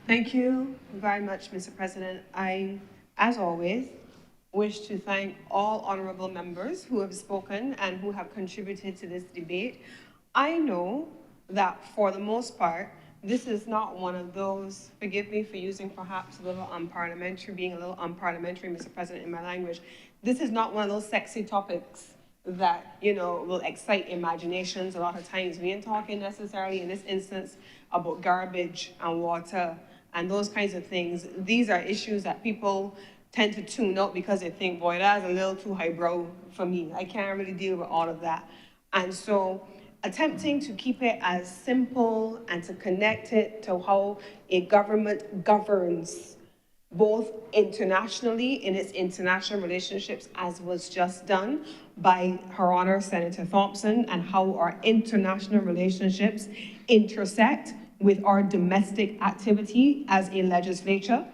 D: Thank you very much, Mr. President. I, as always, wish to thank all honorable members who have spoken and who have contributed to this debate. I know that for the most part, this is not one of those, forgive me for using perhaps a little unparliamentary, being a little unparliamentary, Mr. President, in my language. This is not one of those sexy topics that, will excite imaginations. A lot of times we ain't talking necessarily in this instance about garbage and water and those kinds of things. These are issues that people tend to tune out because they think, boy, that's a little too highbrow for me. I can't really deal with all of that. And so attempting to keep it as simple and to connect it to how a government governs both internationally in its international relationships, as was just done by Her Honor Senator Thompson, and how our international relationships intersect with our domestic activity as a legislature,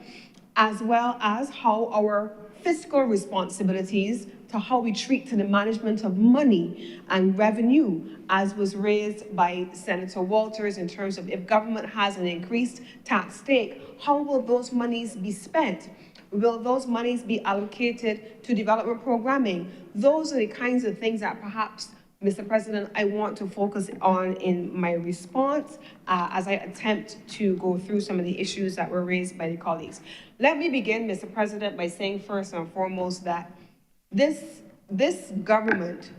D: as well as how our fiscal responsibilities to how we treat to the management of money and revenue, as was raised by Senator Walters in terms of if government has an increased tax stake, how will those monies be spent? Will those monies be allocated to development programming? Those are the kinds of things that perhaps, Mr. President, I want to focus on in my response as I attempt to go through some of the issues that were raised by the colleagues. Let me begin, Mr. President, by saying first and foremost that this government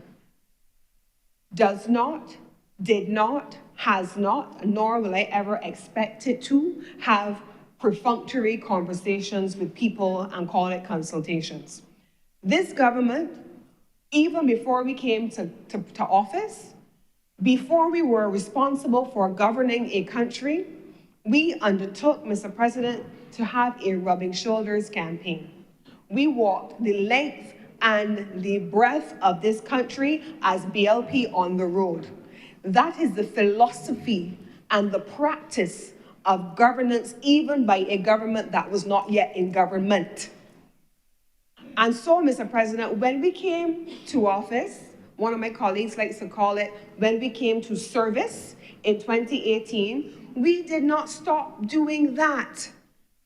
D: does not, did not, has not, nor will I ever expect it to have perfunctory conversations with people and call it consultations. This government, even before we came to office, before we were responsible for governing a country, we undertook, Mr. President, to have a rubbing shoulders campaign. We walked the length and the breadth of this country as BLP on the road. That is the philosophy and the practice of governance, even by a government that was not yet in government. And so, Mr. President, when we came to office, one of my colleagues likes to call it, when we came to service in 2018, we did not stop doing that.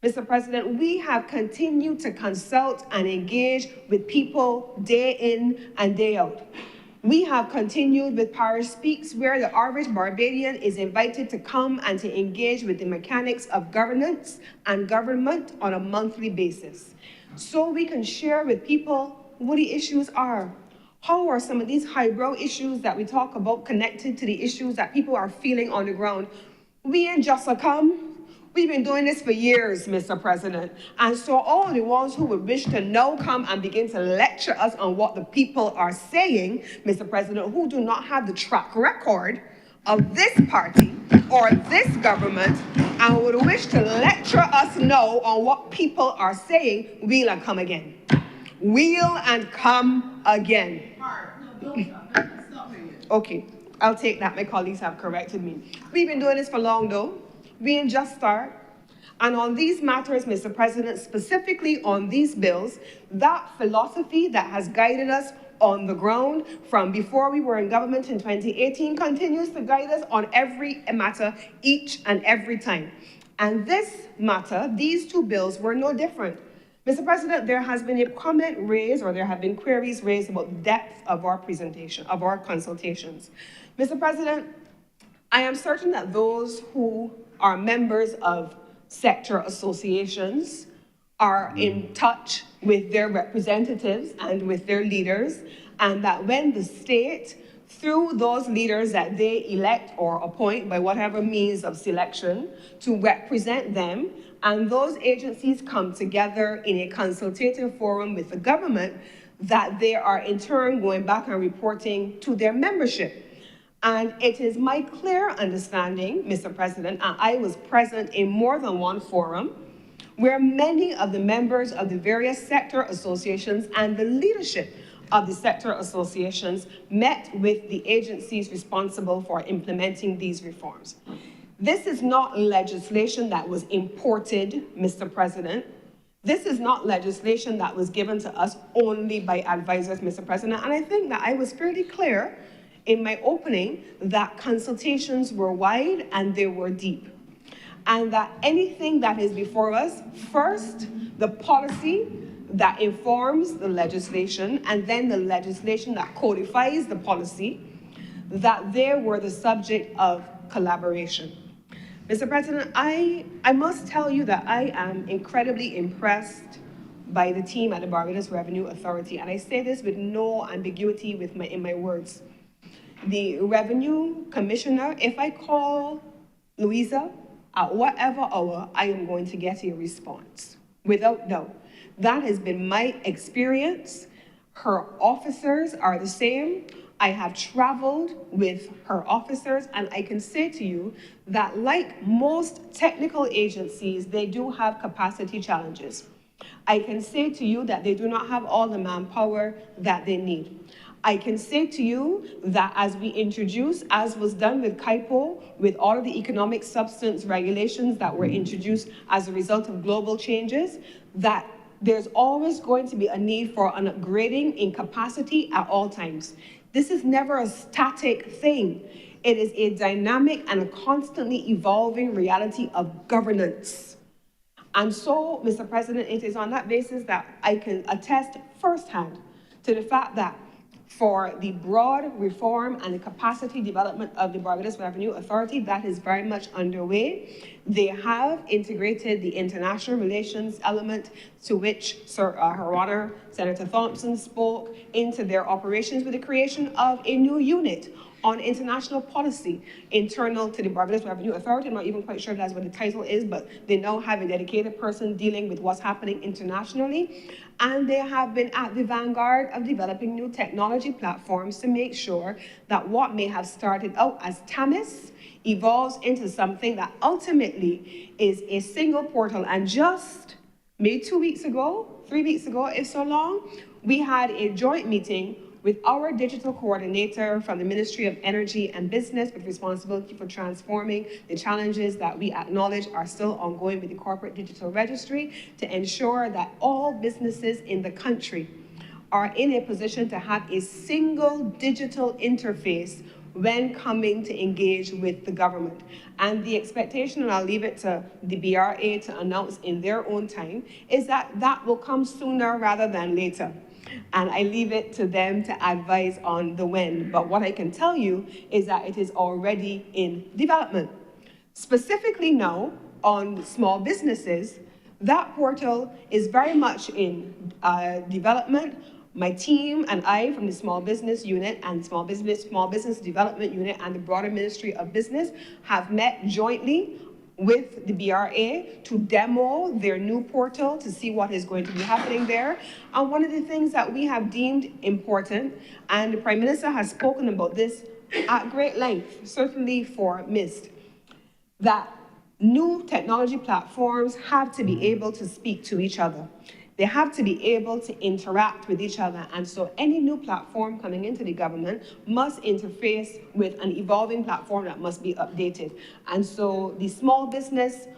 D: Mr. President, we have continued to consult and engage with people day in and day out. We have continued with Parish Speaks, where the average Barbadian is invited to come and to engage with the mechanics of governance and government on a monthly basis, so we can share with people what the issues are. How are some of these highbrow issues that we talk about connected to the issues that people are feeling on the ground? We ain't just a come. We've been doing this for years, Mr. President. And so all the ones who would wish to now come and begin to lecture us on what the people are saying, Mr. President, who do not have the track record of this party or this government, and would wish to lecture us now on what people are saying, we'll and come again. We'll and come again. Okay, I'll take that. My colleagues have corrected me. We've been doing this for long, though. We ain't just start. And on these matters, Mr. President, specifically on these bills, that philosophy that has guided us on the ground from before we were in government in 2018 continues to guide us on every matter, each and every time. And this matter, these two bills, were no different. Mr. President, there has been a comment raised, or there have been queries raised about the depth of our presentation, of our consultations. Mr. President, I am certain that those who are members of sector associations are in touch with their representatives and with their leaders, and that when the state, through those leaders that they elect or appoint by whatever means of selection to represent them, and those agencies come together in a consultative forum with the government, that they are in turn going back and reporting to their membership. And it is my clear understanding, Mr. President, and I was present in more than one forum, where many of the members of the various sector associations and the leadership of the sector associations met with the agencies responsible for implementing these reforms. This is not legislation that was imported, Mr. President. This is not legislation that was given to us only by advisors, Mr. President. And I think that I was fairly clear in my opening that consultations were wide and they were deep. And that anything that is before us, first, the policy that informs the legislation, and then the legislation that codifies the policy, that they were the subject of collaboration. Mr. President, I must tell you that I am incredibly impressed by the team at the Barbados Revenue Authority, and I say this with no ambiguity in my words. The Revenue Commissioner, if I call Louisa at whatever hour, I am going to get a response, without doubt. That has been my experience. Her officers are the same. I have traveled with her officers, and I can say to you that like most technical agencies, they do have capacity challenges. I can say to you that they do not have all the manpower that they need. I can say to you that as we introduce, as was done with CAIPO, with all of the economic substance regulations that were introduced as a result of global changes, that there's always going to be a need for an upgrading in capacity at all times. This is never a static thing. It is a dynamic and a constantly evolving reality of governance. And so, Mr. President, it is on that basis that I can attest firsthand to the fact that for the broad reform and the capacity development of the Barbados Revenue Authority, that is very much underway. They have integrated the international relations element to which Her Honor Senator Thompson spoke into their operations with the creation of a new unit on international policy internal to the Barbados Revenue Authority. I'm not even quite sure if that's what the title is, but they now have a dedicated person dealing with what's happening internationally. And they have been at the vanguard of developing new technology platforms to make sure that what may have started out as TAMIS evolves into something that ultimately is a single portal. And just maybe 2 weeks ago, 3 weeks ago, if so long, we had a joint meeting with our digital coordinator from the Ministry of Energy and Business with responsibility for transforming the challenges that we acknowledge are still ongoing with the corporate digital registry to ensure that all businesses in the country are in a position to have a single digital interface when coming to engage with the government. And the expectation, and I'll leave it to the BRA to announce in their own time, is that that will come sooner rather than later. And I leave it to them to advise on the when. But what I can tell you is that it is already in development. Specifically now, on small businesses, that portal is very much in development. My team and I from the Small Business Unit and Small Business Development Unit and the broader Ministry of Business have met jointly with the BRA to demo their new portal to see what is going to be happening there. And one of the things that we have deemed important, and the Prime Minister has spoken about this at great length, certainly for MIST, that new technology platforms have to be able to speak to each other. They have to be able to interact with each other. And so any new platform coming into the government must interface with an evolving platform that must be updated. And so the small business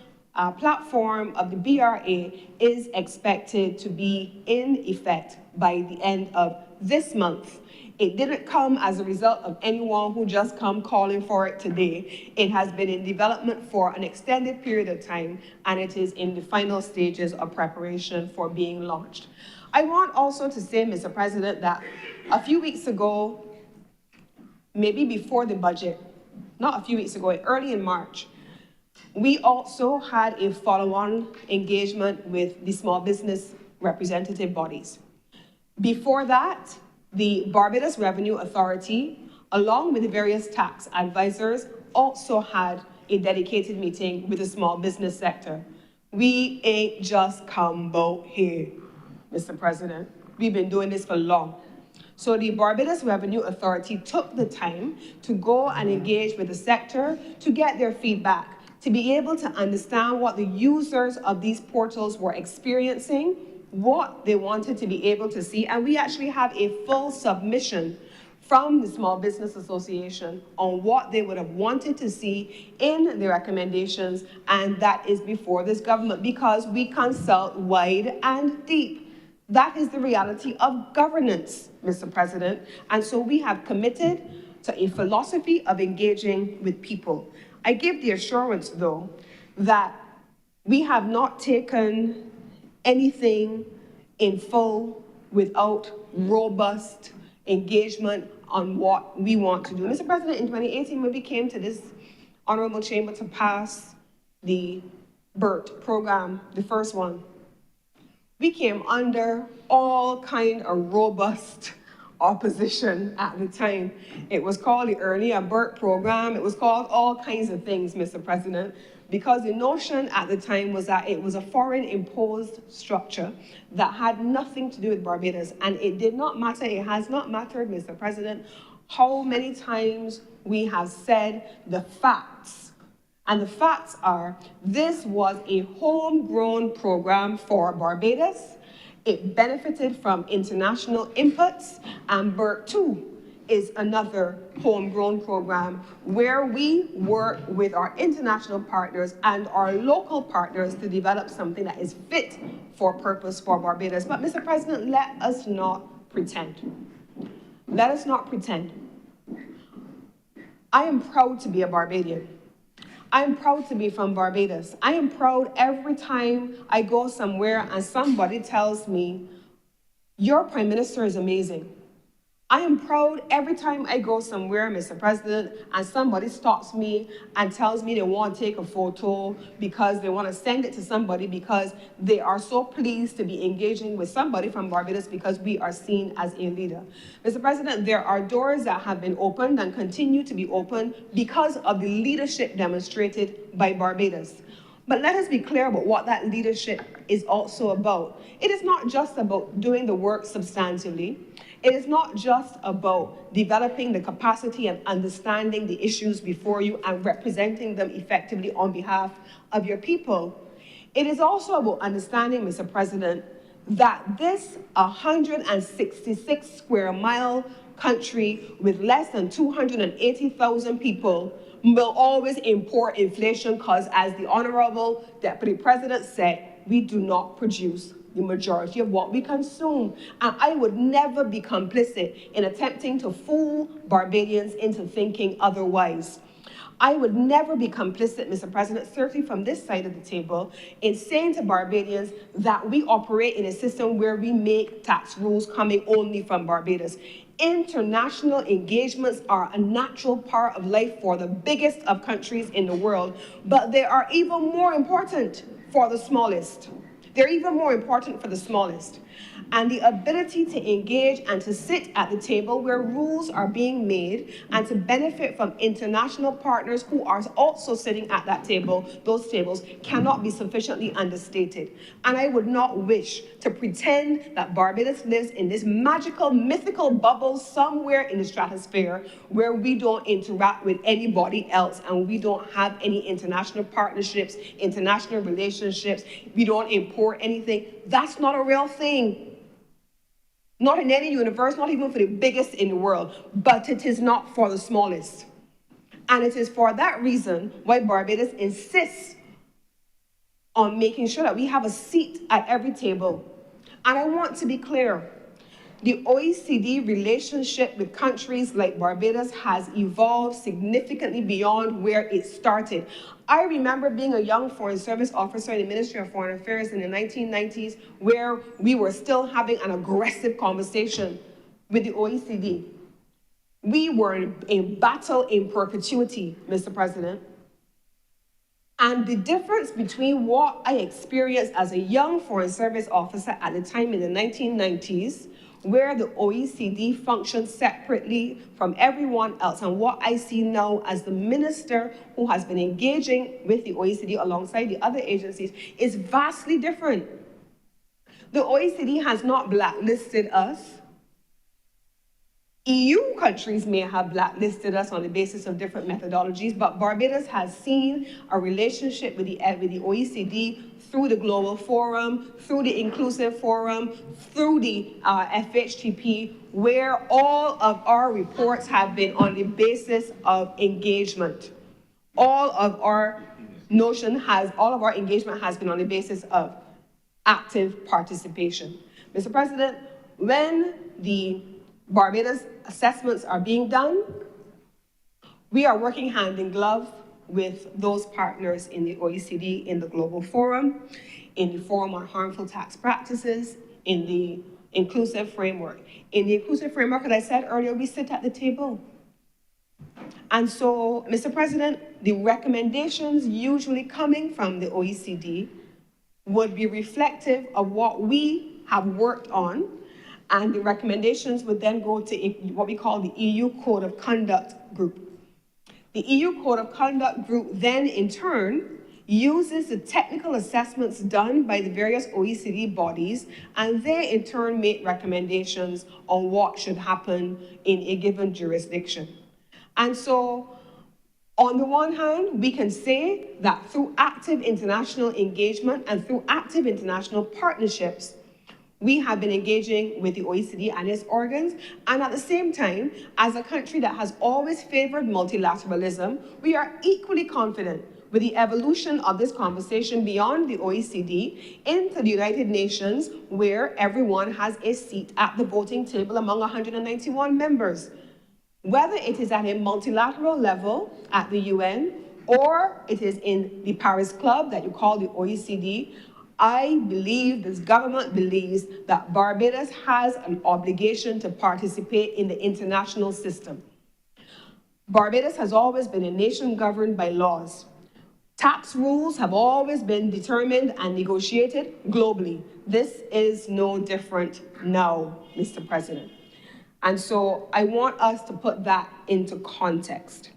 D: platform of the BRA is expected to be in effect by the end of this month. It didn't come as a result of anyone who just come calling for it today. It has been in development for an extended period of time, and it is in the final stages of preparation for being launched. I want also to say, Mr. President, that a few weeks ago, maybe before the budget, not a few weeks ago, early in March, we also had a follow-on engagement with the small business representative bodies. Before that, the Barbados Revenue Authority, along with the various tax advisors, also had a dedicated meeting with the small business sector. We ain't just come about here, Mr. President. We've been doing this for long. So the Barbados Revenue Authority took the time to go and engage with the sector to get their feedback, to be able to understand what the users of these portals were experiencing, what they wanted to be able to see, and we actually have a full submission from the Small Business Association on what they would have wanted to see in the recommendations, and that is before this government, because we consult wide and deep. That is the reality of governance, Mr. President, and so we have committed to a philosophy of engaging with people. I give the assurance, though, that we have not taken anything in full without robust engagement on what we want to do. Mr. President, in 2018, when we came to this honorable chamber to pass the BERT program, the first one, we came under all kind of robust opposition at the time. It was called the Early BERT program. It was called all kinds of things, Mr. President, because the notion at the time was that it was a foreign imposed structure that had nothing to do with Barbados. And it did not matter, it has not mattered, Mr. President, how many times we have said the facts. And the facts are, this was a homegrown program for Barbados. It benefited from international inputs, and BERT 2 is another homegrown program where we work with our international partners and our local partners to develop something that is fit for purpose for Barbados. But Mr. President, let us not pretend. Let us not pretend. I am proud to be a Barbadian. I am proud to be from Barbados. I am proud every time I go somewhere and somebody tells me, your Prime Minister is amazing. I am proud every time I go somewhere, Mr. President, and somebody stops me and tells me they want to take a photo because they want to send it to somebody because they are so pleased to be engaging with somebody from Barbados because we are seen as a leader. Mr. President, there are doors that have been opened and continue to be opened because of the leadership demonstrated by Barbados. But let us be clear about what that leadership is also about. It is not just about doing the work substantively. It is not just about developing the capacity and understanding the issues before you and representing them effectively on behalf of your people. It is also about understanding, Mr. President, that this 166 square mile country with less than 280,000 people will always import inflation because, as the Honorable Deputy President said, we do not produce the majority of what we consume. And I would never be complicit in attempting to fool Barbadians into thinking otherwise. I would never be complicit, Mr. President, certainly from this side of the table, in saying to Barbadians that we operate in a system where we make tax rules coming only from Barbados. International engagements are a natural part of life for the biggest of countries in the world, but they are even more important for the smallest. They're even more important for the smallest. And the ability to engage and to sit at the table where rules are being made and to benefit from international partners who are also sitting at that table, those tables, cannot be sufficiently understated. And I would not wish to pretend that Barbados lives in this magical, mythical bubble somewhere in the stratosphere where we don't interact with anybody else and we don't have any international partnerships, international relationships, we don't import anything. That's not a real thing. Not in any universe, not even for the biggest in the world, but it is not for the smallest. And it is for that reason why Barbados insists on making sure that we have a seat at every table. And I want to be clear, the OECD relationship with countries like Barbados has evolved significantly beyond where it started. I remember being a young Foreign Service officer in the Ministry of Foreign Affairs in the 1990s, where we were still having an aggressive conversation with the OECD. We were in battle in perpetuity, Mr. President. And the difference between what I experienced as a young Foreign Service officer at the time in the 1990s, where the OECD functioned separately from everyone else, and what I see now as the minister who has been engaging with the OECD alongside the other agencies, is vastly different. The OECD has not blacklisted us. EU countries may have blacklisted us on the basis of different methodologies, but Barbados has seen a relationship with the OECD through the Global Forum, through the Inclusive Forum, through the FHTP, where all of our reports have been on the basis of engagement. All of our engagement has been on the basis of active participation. Mr. President, when the Barbados assessments are being done, we are working hand in glove with those partners in the OECD, in the Global Forum, in the Forum on Harmful Tax Practices, in the Inclusive Framework. In the Inclusive Framework, as I said earlier, we sit at the table. And so, Mr. President, the recommendations usually coming from the OECD would be reflective of what we have worked on, and the recommendations would then go to what we call the EU Code of Conduct Group. The EU Code of Conduct Group then, in turn, uses the technical assessments done by the various OECD bodies, and they, in turn, make recommendations on what should happen in a given jurisdiction. And so, on the one hand, we can say that through active international engagement and through active international partnerships, we have been engaging with the OECD and its organs, and at the same time, as a country that has always favored multilateralism, we are equally confident with the evolution of this conversation beyond the OECD into the United Nations, where everyone has a seat at the voting table among 191 members. Whether it is at a multilateral level at the UN, or it is in the Paris Club that you call the OECD, I believe, this government believes, that Barbados has an obligation to participate in the international system. Barbados has always been a nation governed by laws. Tax rules have always been determined and negotiated globally. This is no different now, Mr. President. And so I want us to put that into context.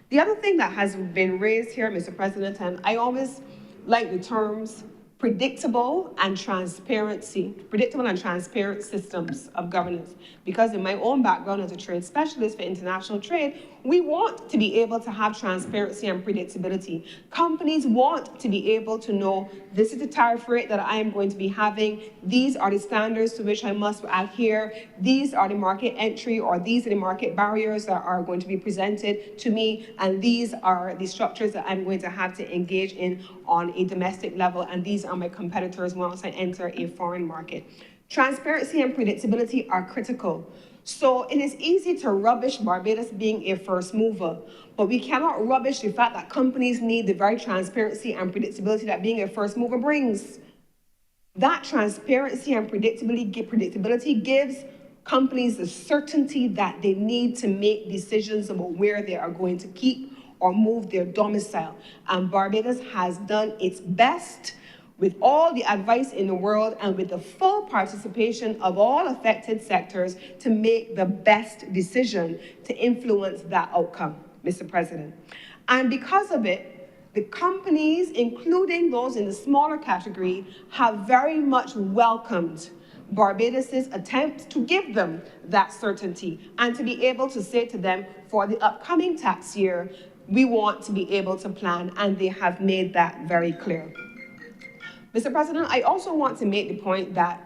D: The other thing that has been raised here, Mr. President, and I always like the terms predictable and transparent systems of governance. Because in my own background as a trade specialist for international trade, we want to be able to have transparency and predictability. Companies want to be able to know, this is the tariff rate that I am going to be having, these are the standards to which I must adhere, these are the market entry or these are the market barriers that are going to be presented to me, and these are the structures that I'm going to have to engage in on a domestic level, and these on my competitors once I enter a foreign market. Transparency and predictability are critical. So it is easy to rubbish Barbados being a first mover, but we cannot rubbish the fact that companies need the very transparency and predictability that being a first mover brings. That transparency and predictability gives companies the certainty that they need to make decisions about where they are going to keep or move their domicile. And Barbados has done its best with all the advice in the world and with the full participation of all affected sectors to make the best decision to influence that outcome, Mr. President. And because of it, the companies, including those in the smaller category, have very much welcomed Barbados's attempt to give them that certainty and to be able to say to them, for the upcoming tax year, we want to be able to plan, and they have made that very clear. Mr. President, I also want to make the point that,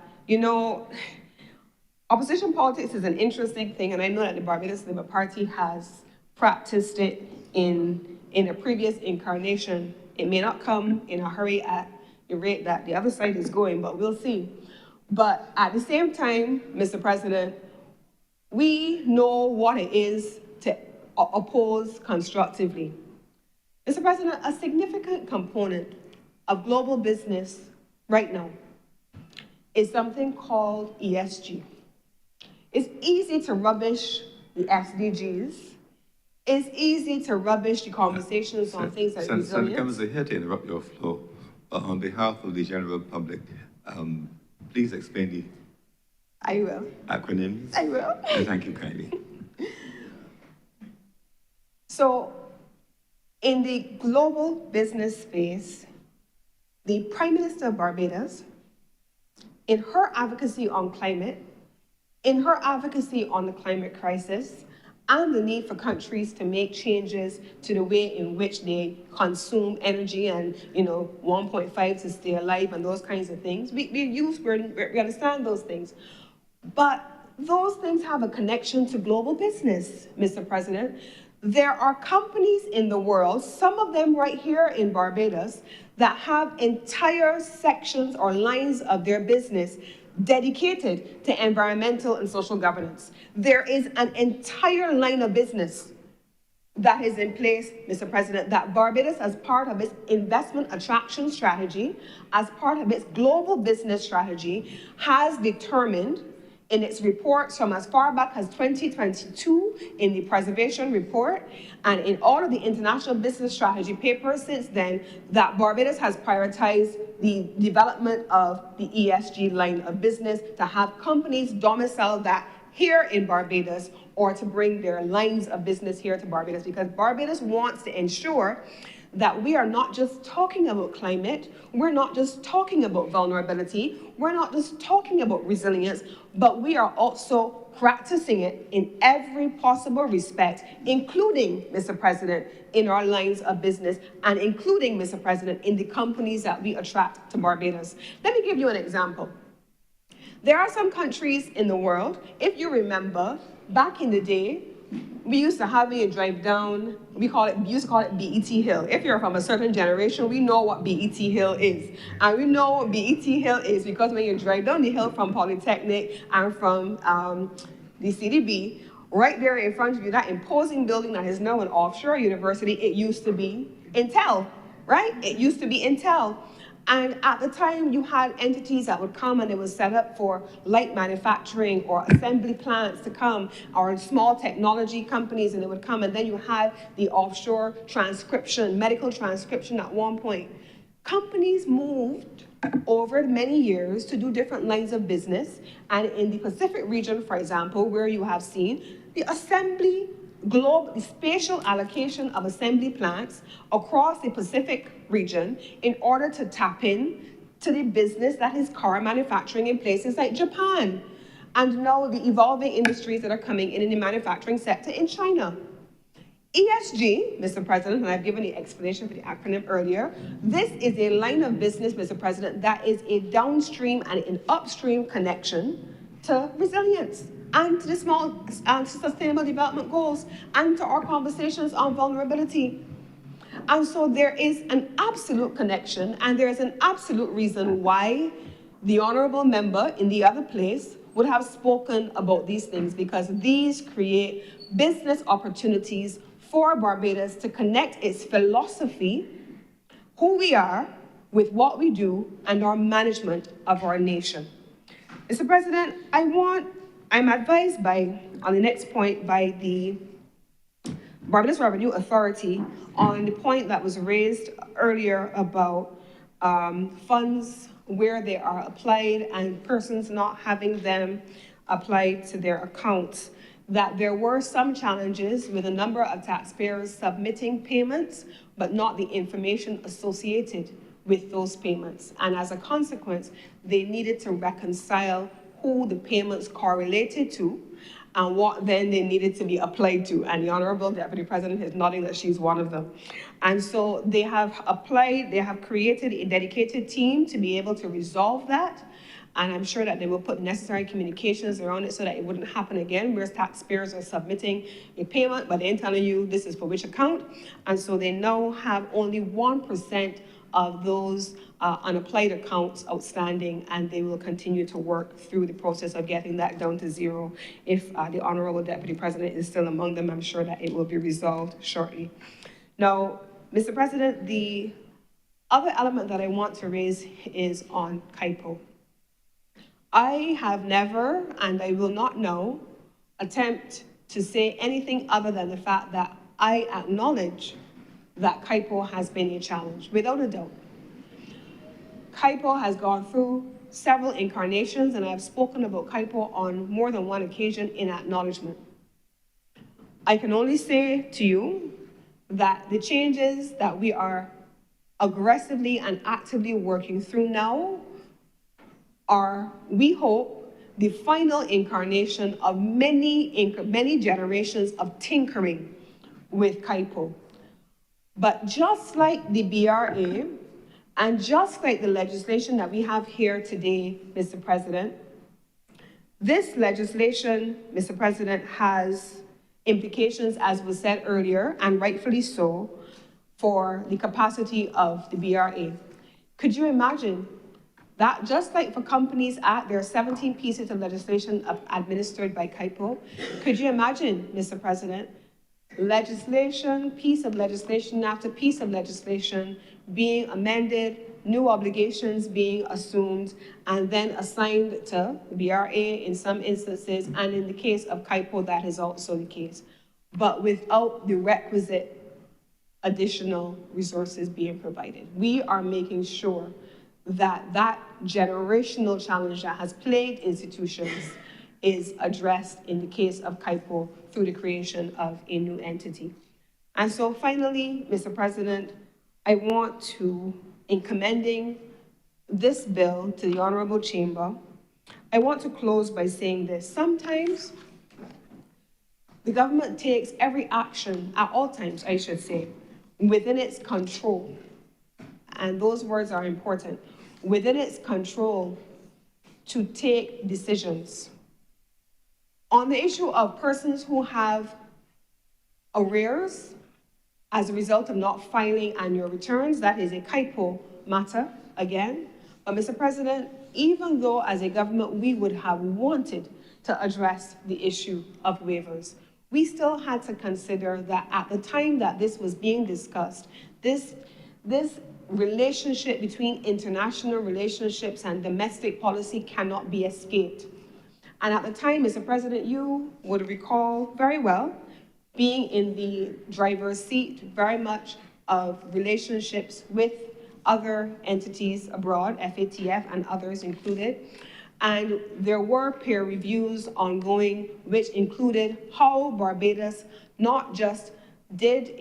D: opposition politics is an interesting thing, and I know that the Barbados Labour Party has practiced it in a previous incarnation. It may not come in a hurry at the rate that the other side is going, but we'll see. But at the same time, Mr. President, we know what it is to oppose constructively. Mr. President, a significant component of global business right now is something called ESG. It's easy to rubbish the SDGs. It's easy to rubbish the conversations on things like resilience.
B: Senator Cummins, I hate to interrupt your flow, but on behalf of the general public, please explain the acronyms.
D: I will.
B: And thank you kindly.
D: So, in the global business space, the Prime Minister of Barbados, in her advocacy on climate, in her advocacy on the climate crisis, and the need for countries to make changes to the way in which they consume energy and, 1.5 to stay alive and those kinds of things. We understand those things. But those things have a connection to global business, Mr. President. There are companies in the world, some of them right here in Barbados, that have entire sections or lines of their business dedicated to environmental and social governance. There is an entire line of business that is in place, Mr. President, that Barbados, as part of its investment attraction strategy, as part of its global business strategy, has determined in its reports from as far back as 2022 in the preservation report and in all of the international business strategy papers since then, that Barbados has prioritized the development of the ESG line of business to have companies domicile that here in Barbados or to bring their lines of business here to Barbados, because Barbados wants to ensure that we are not just talking about climate, we're not just talking about vulnerability, we're not just talking about resilience, but we are also practicing it in every possible respect, including, Mr. President, in our lines of business, and including, Mr. President, in the companies that we attract to Barbados. Let me give you an example. There are some countries in the world, if you remember, back in the day, we used to have you drive down, we used to call it BET Hill. If you're from a certain generation, we know what BET Hill is. And we know what BET Hill is because when you drive down the hill from Polytechnic and from the CDB, right there in front of you, that imposing building that is now an offshore university, it used to be Intel, right? It used to be Intel. And at the time, you had entities that would come and they would set up for light manufacturing or assembly plants to come, or small technology companies, and they would come, and then you had the offshore transcription, medical transcription at one point. Companies moved over many years to do different lines of business, and in the Pacific region, for example, where you have seen the assembly the spatial allocation of assembly plants across the Pacific region in order to tap in to the business that is car manufacturing in places like Japan, and now the evolving industries that are coming in the manufacturing sector in China. ESG, Mr. President, and I've given the explanation for the acronym earlier, this is a line of business, Mr. President, that is a downstream and an upstream connection to resilience and to the to sustainable development goals and to our conversations on vulnerability. And so there is an absolute connection, and there is an absolute reason why the honorable member in the other place would have spoken about these things, because these create business opportunities for Barbados to connect its philosophy, who we are, with what we do, and our management of our nation. Mr. President, I'm advised on the next point by the Barbados Revenue Authority on the point that was raised earlier about funds, where they are applied and persons not having them applied to their accounts, that there were some challenges with a number of taxpayers submitting payments, but not the information associated with those payments. And as a consequence, they needed to reconcile who the payments correlated to and what then they needed to be applied to. And the Honorable Deputy President is nodding that she's one of them. And so they have created a dedicated team to be able to resolve that. And I'm sure that they will put necessary communications around it so that it wouldn't happen again, where taxpayers are submitting a payment, but they're telling you this is for which account. And so they now have only 1% of those unapplied accounts outstanding, and they will continue to work through the process of getting that down to zero. If the Honorable Deputy President is still among them, I'm sure that it will be resolved shortly. Now, Mr. President, the other element that I want to raise is on KIPO. I have never, and I will not now, attempt to say anything other than the fact that I acknowledge that KIPO has been a challenge, without a doubt. KIPO has gone through several incarnations, and I've spoken about KIPO on more than one occasion in acknowledgement. I can only say to you that the changes that we are aggressively and actively working through now are, we hope, the final incarnation of many generations of tinkering with KIPO. But just like the BRA, and just like the legislation that we have here today, Mr. President, this legislation, Mr. President, has implications, as was said earlier, and rightfully so, for the capacity of the BRA. Could you imagine that just like for Companies Act, there are 17 pieces of legislation administered by KIPO? Could you imagine, Mr. President, legislation, piece of legislation after piece of legislation being amended, new obligations being assumed, and then assigned to BRA in some instances, and in the case of KIPO, that is also the case, but without the requisite additional resources being provided. We are making sure that that generational challenge that has plagued institutions is addressed in the case of KIPO through the creation of a new entity. And so finally, Mr. President, I want to, in commending this bill to the Honorable Chamber, I want to close by saying this. Sometimes the government takes every action, at all times, I should say, within its control, and those words are important, within its control to take decisions. On the issue of persons who have arrears as a result of not filing annual returns, that is a KIPO matter again. But Mr. President, even though as a government we would have wanted to address the issue of waivers, we still had to consider that at the time that this was being discussed, this relationship between international relationships and domestic policy cannot be escaped. And at the time, Mr. President, you would recall very well being in the driver's seat very much of relationships with other entities abroad, FATF and others included. And there were peer reviews ongoing, which included how Barbados not just did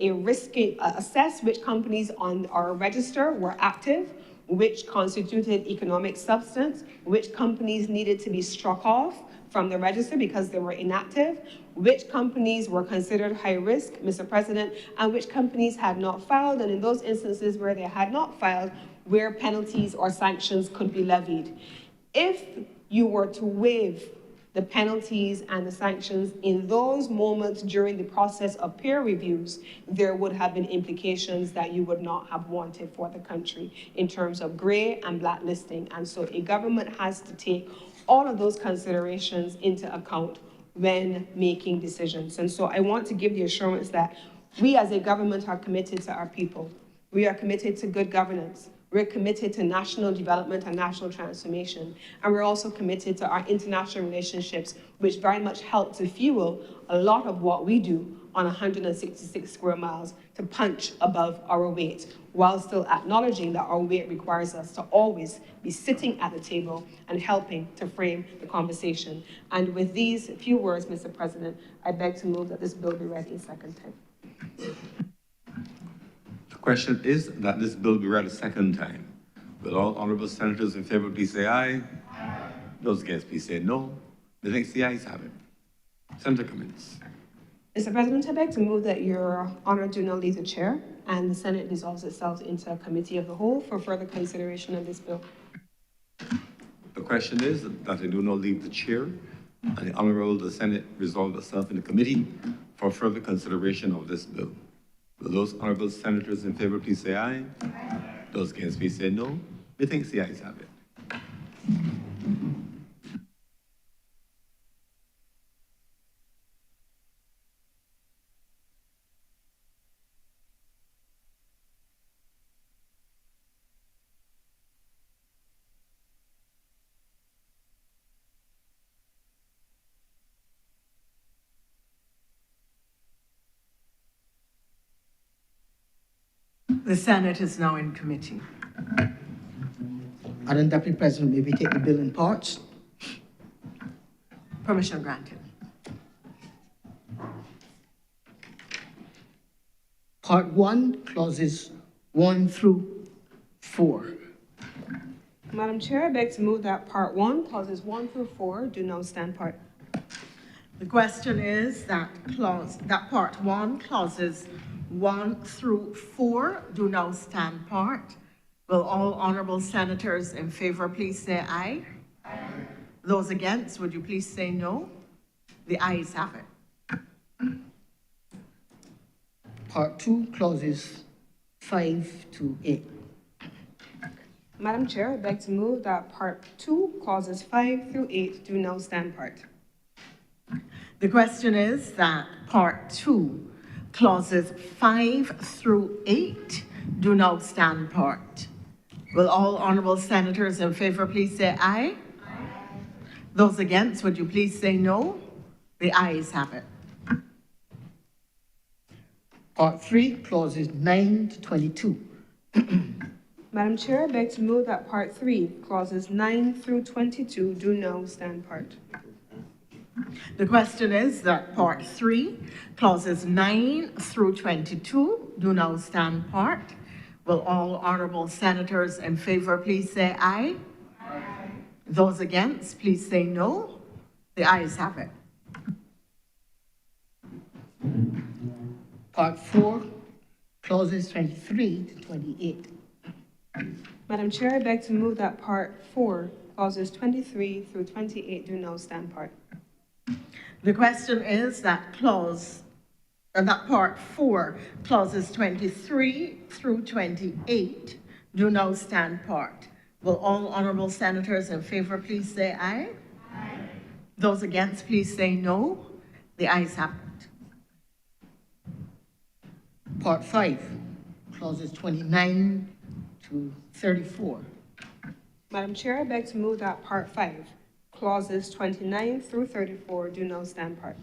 D: assess which companies on our register were active, which constituted economic substance, which companies needed to be struck off from the register because they were inactive, which companies were considered high risk, Mr. President, and which companies had not filed, and in those instances where they had not filed, where penalties or sanctions could be levied. If you were to waive the penalties and the sanctions in those moments during the process of peer reviews, there would have been implications that you would not have wanted for the country in terms of gray and blacklisting. And so a government has to take all of those considerations into account when making decisions. And so I want to give the assurance that we as a government are committed to our people. We are committed to good governance. We're committed to national development and national transformation. And we're also committed to our international relationships, which very much help to fuel a lot of what we do on 166 square miles to punch above our weight, while still acknowledging that our weight requires us to always be sitting at the table and helping to frame the conversation. And with these few words, Mr. President, I beg to move that this bill be read a second time.
B: The question is that this bill be read a second time. Will all honorable senators in favor please say aye? Aye. Those against please say no. The next the ayes have it. Senator Cummins.
D: Mr. President, I beg to move that Your Honor do not leave the chair and the Senate dissolves itself into a committee of the whole for further consideration of this bill.
B: The question is that I do not leave the chair and the Honorable the Senate resolve itself in the committee for further consideration of this bill. Will those honorable senators in favor please say aye? Aye. Those against please say no. Methinks the ayes have it.
C: The Senate is now in committee.
E: Madam Deputy President, may we take the bill in parts?
C: Permission granted.
E: Part 1, clauses 1 through 4.
D: Madam Chair, I beg to move that Part 1, clauses 1 through 4 do now stand part.
C: The question is that Part 1, clauses 1 through 4 do now stand part. Will all honorable senators in favor please say aye? Aye. Those against, would you please say no? The ayes have it.
E: Part 2, clauses 5 to 8.
D: Madam Chair, I beg to move that Part 2, clauses 5 through 8 do now stand part.
C: The question is that Part 2, clauses 5 through 8 do now stand part. Will all honorable senators in favor please say aye? Aye. Those against, would you please say no? The ayes have it.
E: Part 3, clauses 9 to 22.
D: Madam Chair, I beg to move that Part 3, clauses 9 through 22 do now stand part.
C: The question is that Part 3, clauses 9 through 22 do now stand part. Will all honorable senators in favor please say aye? Aye. Those against, please say no. The ayes have it.
E: Part 4, clauses 23 to 28.
D: Madam Chair, I beg to move that Part 4, clauses 23 through 28 do now stand part.
C: The question is that Part 4, clauses 23 through 28 do now stand part. Will all honorable senators in favor please say aye? Aye. Those against, please say no. The ayes have it.
E: Part 5, clauses 29 to 34.
D: Madam Chair, I beg to move that Part 5, clauses 29 through 34 do now stand part.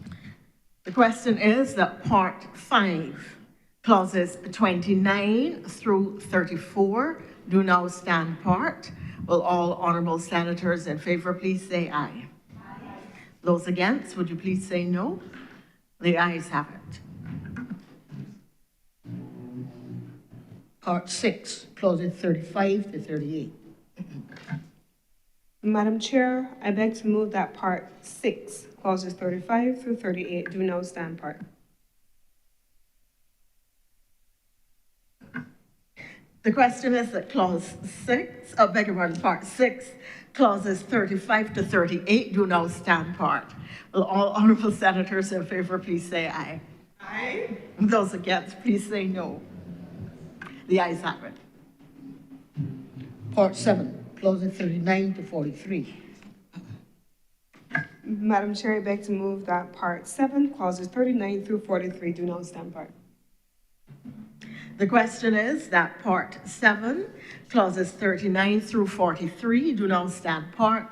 C: The question is that Part 5, clauses 29 through 34 do now stand part. Will all honorable senators in favor please say aye? Aye. Those against, would you please say no? The ayes have it.
E: Part 6, clauses 35 to 38.
D: Madam Chair, I beg to move that Part 6, clauses 35 through 38 do now stand part.
C: The question is that Part 6, Clauses 35 to 38 do now stand part. Will all honorable senators in favor please say aye? Aye. Those against, please say no. The ayes have it.
E: Part 7, clauses 39 to 43.
D: Madam Chair, I beg to move that Part 7, clauses 39 through 43 do not stand part.
C: The question is that Part 7, clauses 39 through 43 do now stand part.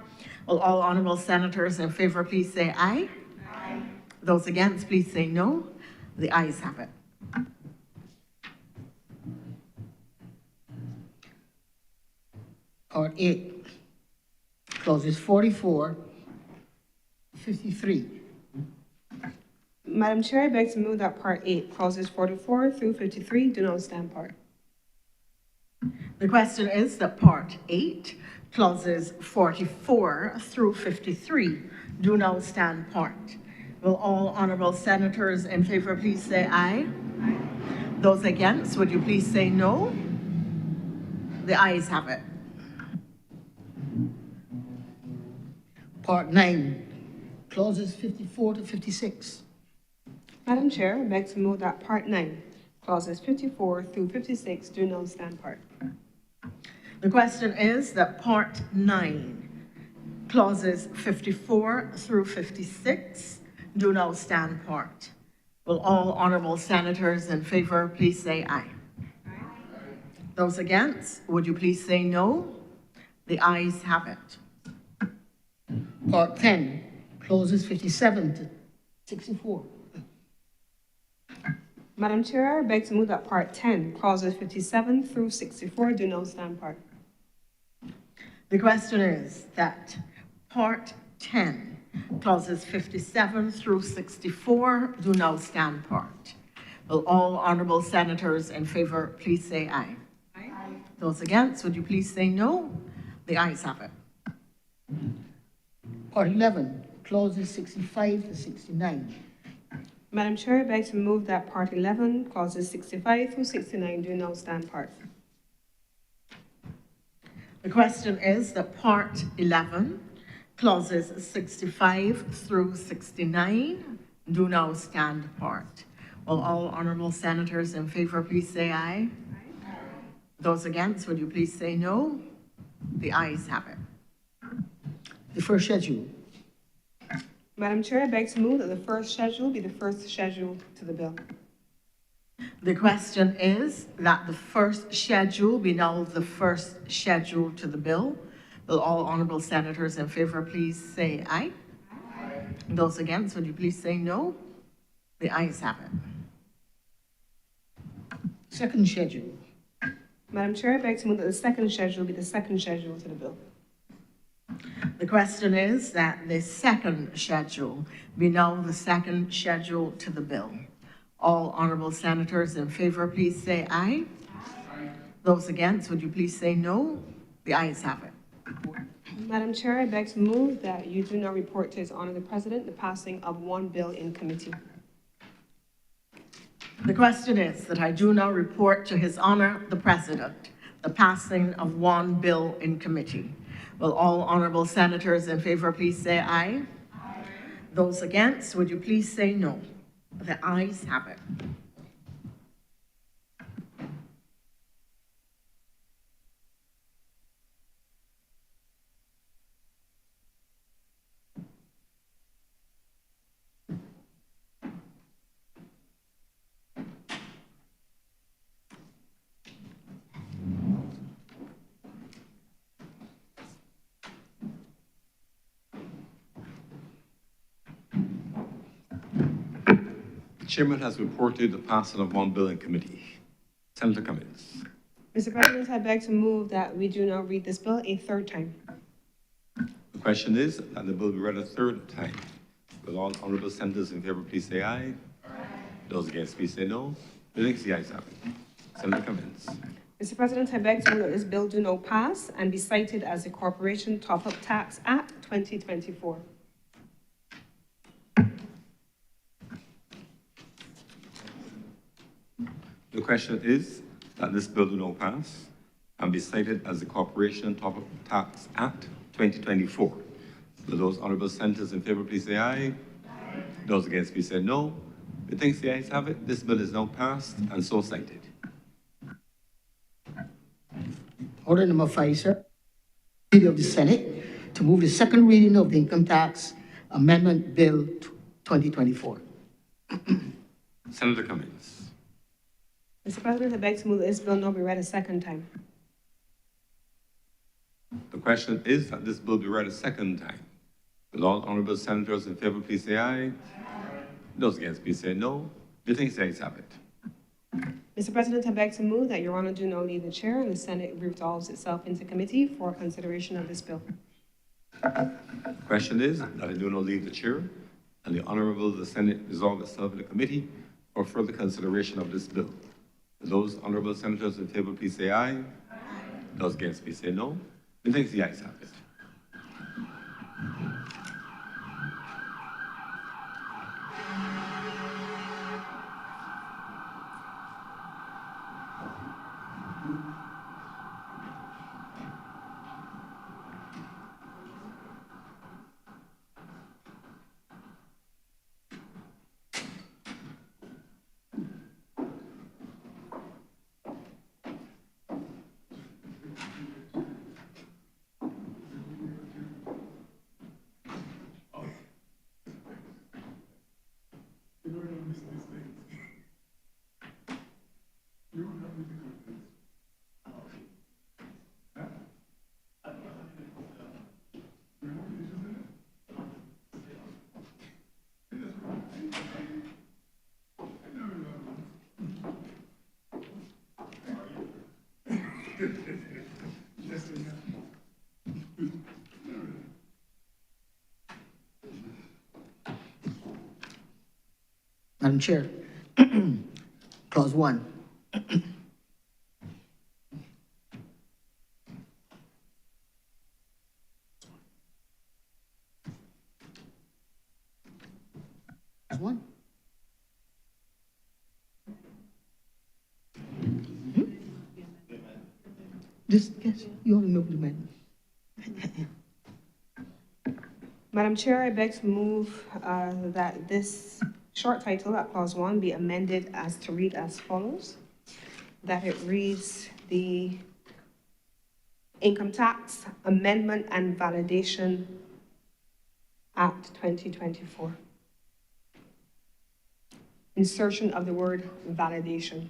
C: Will all honorable senators in favor please say aye? Aye. Those against, please say no. The ayes have it.
E: Part 8, clauses 44, 53.
D: Madam Chair, I beg to move that Part 8, clauses 44 through 53 do not stand part.
C: The question is that Part 8, clauses 44 through 53 do now stand part. Will all honorable senators in favor please say aye? Aye. Those against, would you please say no? The ayes have it.
E: Part 9, clauses 54 to 56.
D: Madam Chair, I beg to move that Part 9, clauses 54 through 56 do not stand part.
C: The question is that Part 9, clauses 54 through 56 do now stand part. Will all honorable senators in favor please say aye? Aye. Those against, would you please say no? The ayes have it.
E: Part 10, clauses 57 to 64.
D: Madam Chair, I beg to move that Part 10, clauses 57 through 64 do not stand part.
C: The question is that Part 10, clauses 57 through 64 do now stand part. Will all honorable senators in favor please say aye? Aye. Those against, would you please say no? The ayes have it.
E: Part 11, clauses 65 to 69.
D: Madam Chair, I beg to move that Part 11, clauses 65 through 69 do not stand part.
C: The question is that Part 11, clauses 65 through 69 do now stand part. Will all honorable senators in favor please say aye? Aye. Those against, would you please say no? The ayes have it.
E: The first schedule.
D: Madam Chair, I beg to move that the first schedule be the first schedule to the bill.
C: The question is that the first schedule be now the first schedule to the bill. Will all honorable senators in favor please say aye? Aye. Those against, would you please say no? The ayes have it.
E: Second schedule.
D: Madam Chair, I beg to move that the second schedule be the second schedule to the bill.
C: The question is that the second schedule be now the second schedule to the bill. All honorable senators in favor, please say aye. Aye. Those against, would you please say no? The ayes have it.
D: Madam Chair, I beg to move that you do not report to His Honor the President the passing of one bill in committee.
C: The question is that I do now report to His Honor the President the passing of one bill in committee. Will all honorable senators in favor please say aye? Aye. Those against, would you please say no? The ayes have it.
B: The chairman has reported the passing of one bill in committee. Senator Cummings.
D: Mr. President, I beg to move that we do not read this bill a third time.
B: The question is that the bill be read a third time. Will all honorable senators in favor please say aye? Aye. Those against please say no. The next the ayes have it. Senator Cummings.
D: Mr. President, I beg to move that this bill do not pass and be cited as the Corporation Top-Up Tax Act 2024.
B: The question is that this bill do not pass and be cited as the Corporation Top-Up Tax Act 2024. Will those honorable senators in favor please say aye? Those against please say no. Methinks the ayes have it. This bill is now passed and so cited.
E: Order number 5, sir. Committee of the Senate to move the second reading of the Income Tax Amendment Bill 2024.
B: Senator Cummings.
D: Mr. President, I beg to move that this bill now be read a second time.
B: The question is that this bill be read a second time. Will all honorable senators in favor please say aye? Those against please say no. Methinks the ayes have it.
D: Mr. President, I beg to move that Your Honor do now leave the chair and the Senate resolves itself into committee for consideration of this bill.
B: The question is that I do not leave the chair and the Honorable the Senate resolve itself in the committee for further consideration of this bill. Will those honorable senators in favor please say aye? Those against please say no. Methinks the ayes have it.
E: Madam Chair, Clause 1. Clause 1. This, yes, you only know the amendment.
D: Madam Chair, I beg to move that this short title at Clause 1 be amended as to read as follows. That it reads the Income Tax Amendment and Validation Act 2024. Insertion of the word validation.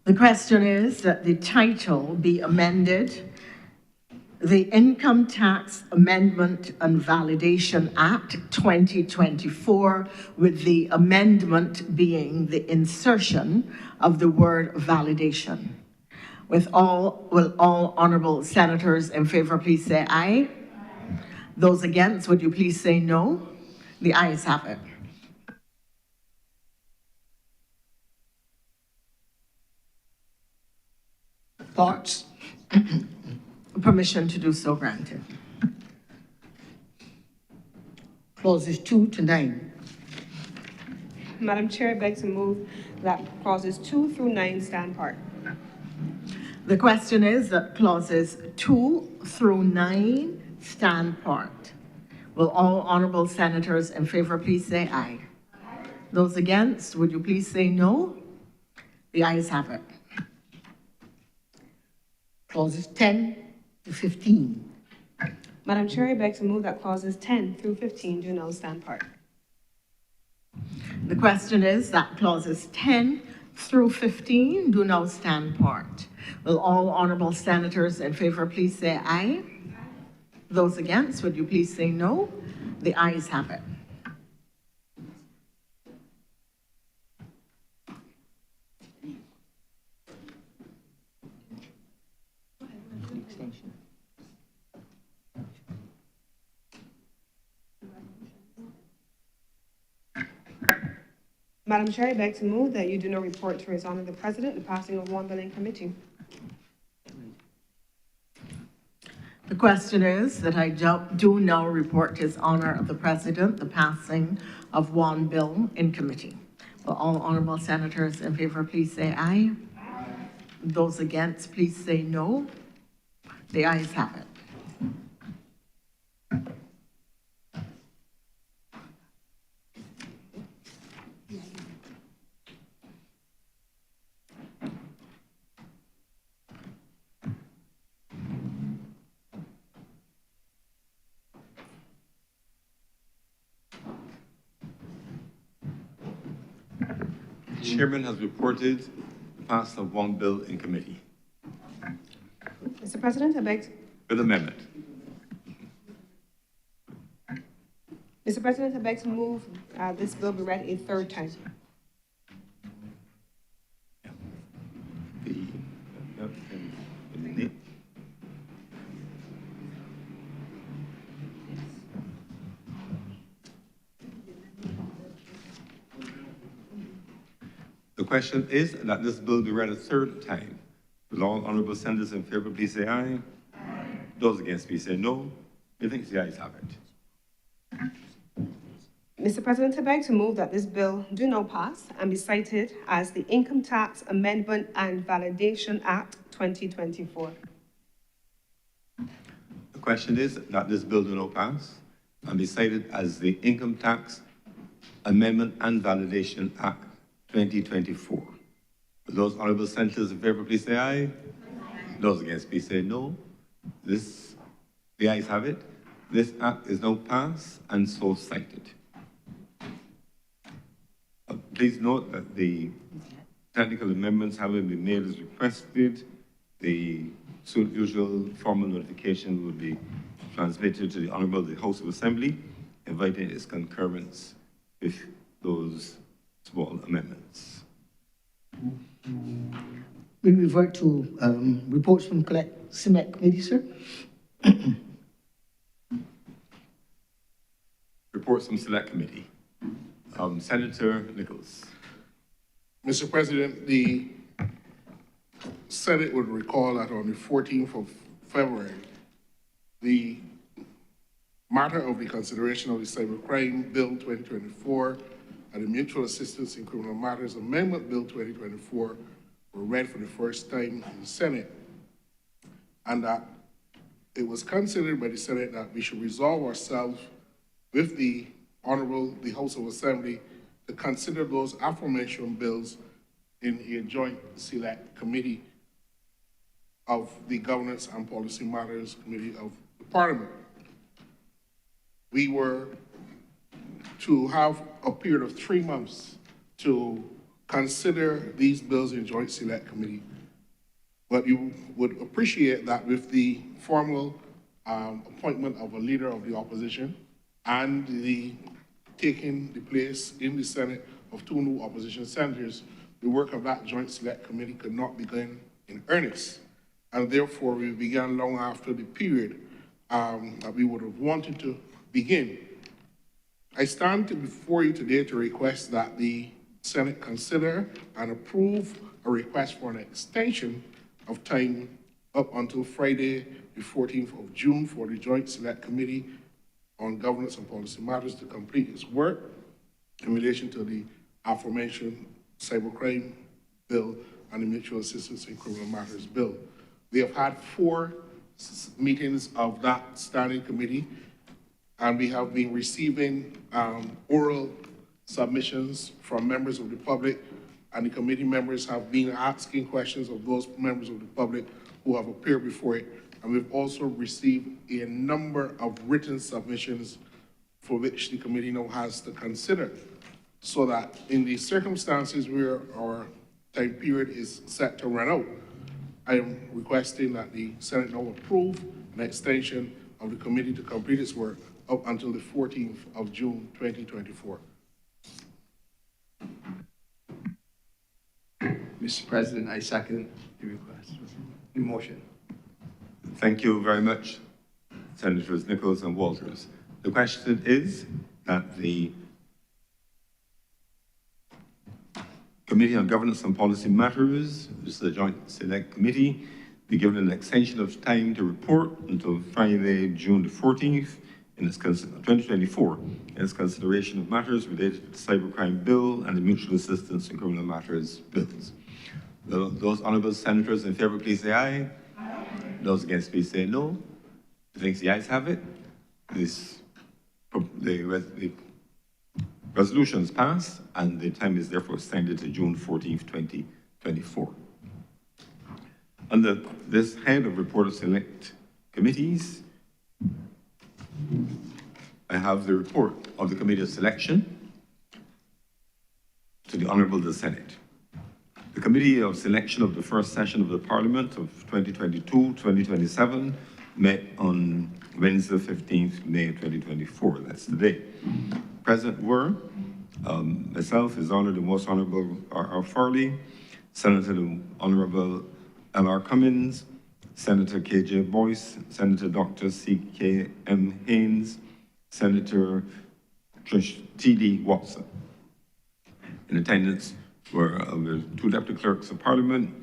C: The question is that the title be amended, the Income Tax Amendment and Validation Act 2024, with the amendment being the insertion of the word validation. Will all honorable senators in favor please say aye? Those against, would you please say no? The ayes have it.
E: Thoughts?
C: Permission to do so granted.
E: Clauses 2 to 9.
D: Madam Chair, I beg to move that clauses 2 through 9 stand part.
C: The question is that clauses 2 through 9 stand part. Will all honorable senators in favor please say aye? Those against, would you please say no? The ayes have it.
E: Clauses 10 to 15.
D: Madam Chair, I beg to move that clauses 10 through 15 do now stand part.
C: The question is that clauses 10 through 15 do now stand part. Will all honorable senators in favor please say aye? Those against, would you please say no? The ayes have it.
D: Madam Chair, I beg to move that you do not report to His Honor the President the passing of one bill in committee.
C: The question is that I do now report to His Honor the President the passing of one bill in committee. Will all honorable senators in favor please say aye? Those against, please say no. The ayes have it.
B: The chairman has reported the passing of one bill in committee.
D: Mr. President, I beg,
B: Bill amendment.
D: Mr. President, I beg to move this bill be read a third time.
B: The question is that this bill be read a third time. Will all honorable senators in favor, please say aye. Those against, please say no. I think the ayes have it.
D: Mr. President, I beg to move that this bill do not pass and be cited as the Income Tax Amendment and Validation Act 2024.
B: The question is that this bill do not pass and be cited as the Income Tax Amendment and Validation Act 2024. Will those honorable senators in favor, please say aye. Those against, please say no. The ayes have it. This act is now passed and so cited. Please note that the technical amendments haven't been made as requested. The usual formal notification will be transmitted to the Honorable House of Assembly, inviting its concurrence with those small amendments.
E: We revert to reports from CEMEC committee, sir.
B: Reports from Select Committee. Senator Nichols.
F: Mr. President, the Senate would recall that on the 14th of February, the matter of the consideration of the Cybercrime Bill 2024 and the Mutual Assistance in Criminal Matters Amendment Bill 2024 were read for the first time in the Senate, and that it was considered by the Senate that we should resolve ourselves with the House of Assembly to consider those aforementioned bills in a joint select committee of the Governance and Policy Matters Committee of the Parliament. We were to have a period of 3 months to consider these bills in joint select committee. But you would appreciate that with the formal appointment of a leader of the opposition and the taking the place in the Senate of 2 new opposition senators, the work of that joint select committee could not begin in earnest. And therefore, we began long after the period that we would have wanted to begin. I stand before you today to request that the Senate consider and approve a request for an extension of time up until Friday, the 14th of June for the Joint Select Committee on Governance and Policy Matters to complete its work in relation to the aforementioned Cybercrime Bill and the Mutual Assistance in Criminal Matters Bill. We have had 4 meetings of that standing committee, and we have been receiving oral submissions from members of the public, and the committee members have been asking questions of those members of the public who have appeared before it. And we've also received a number of written submissions for which the committee now has to consider, so that in the circumstances where our time period is set to run out, I am requesting that the Senate now approve an extension of the committee to complete its work up until the 14th of June, 2024.
A: Mr. President, I second the request, the motion.
B: Thank you very much, Senators Nichols and Walters. The question is that the Committee on Governance and Policy Matters, this is the Joint Select Committee, be given an extension of time to report until Friday, June the 14th, in its 2024, in its consideration of matters related to the Cybercrime Bill and the Mutual Assistance in Criminal Matters bills. Those honorable senators in favor, please say aye. Those against, please say no. I think the ayes have it. The resolution is passed, and the time is therefore extended to June 14th, 2024. Under this head of report of select committees, I have the report of the Committee of Selection to the Honorable the Senate. The Committee of Selection of the first session of the Parliament of 2022-2027 met on Wednesday, 15th May 2024. That's today. Present were myself, His Honor the Most Honorable R.R. Farley, Senator the Honorable L.R. Cummins, Senator K.J. Boyce, Senator Dr. C.K.M. Haynes, Senator T.D. Watson. In attendance were the two Deputy Clerks of Parliament,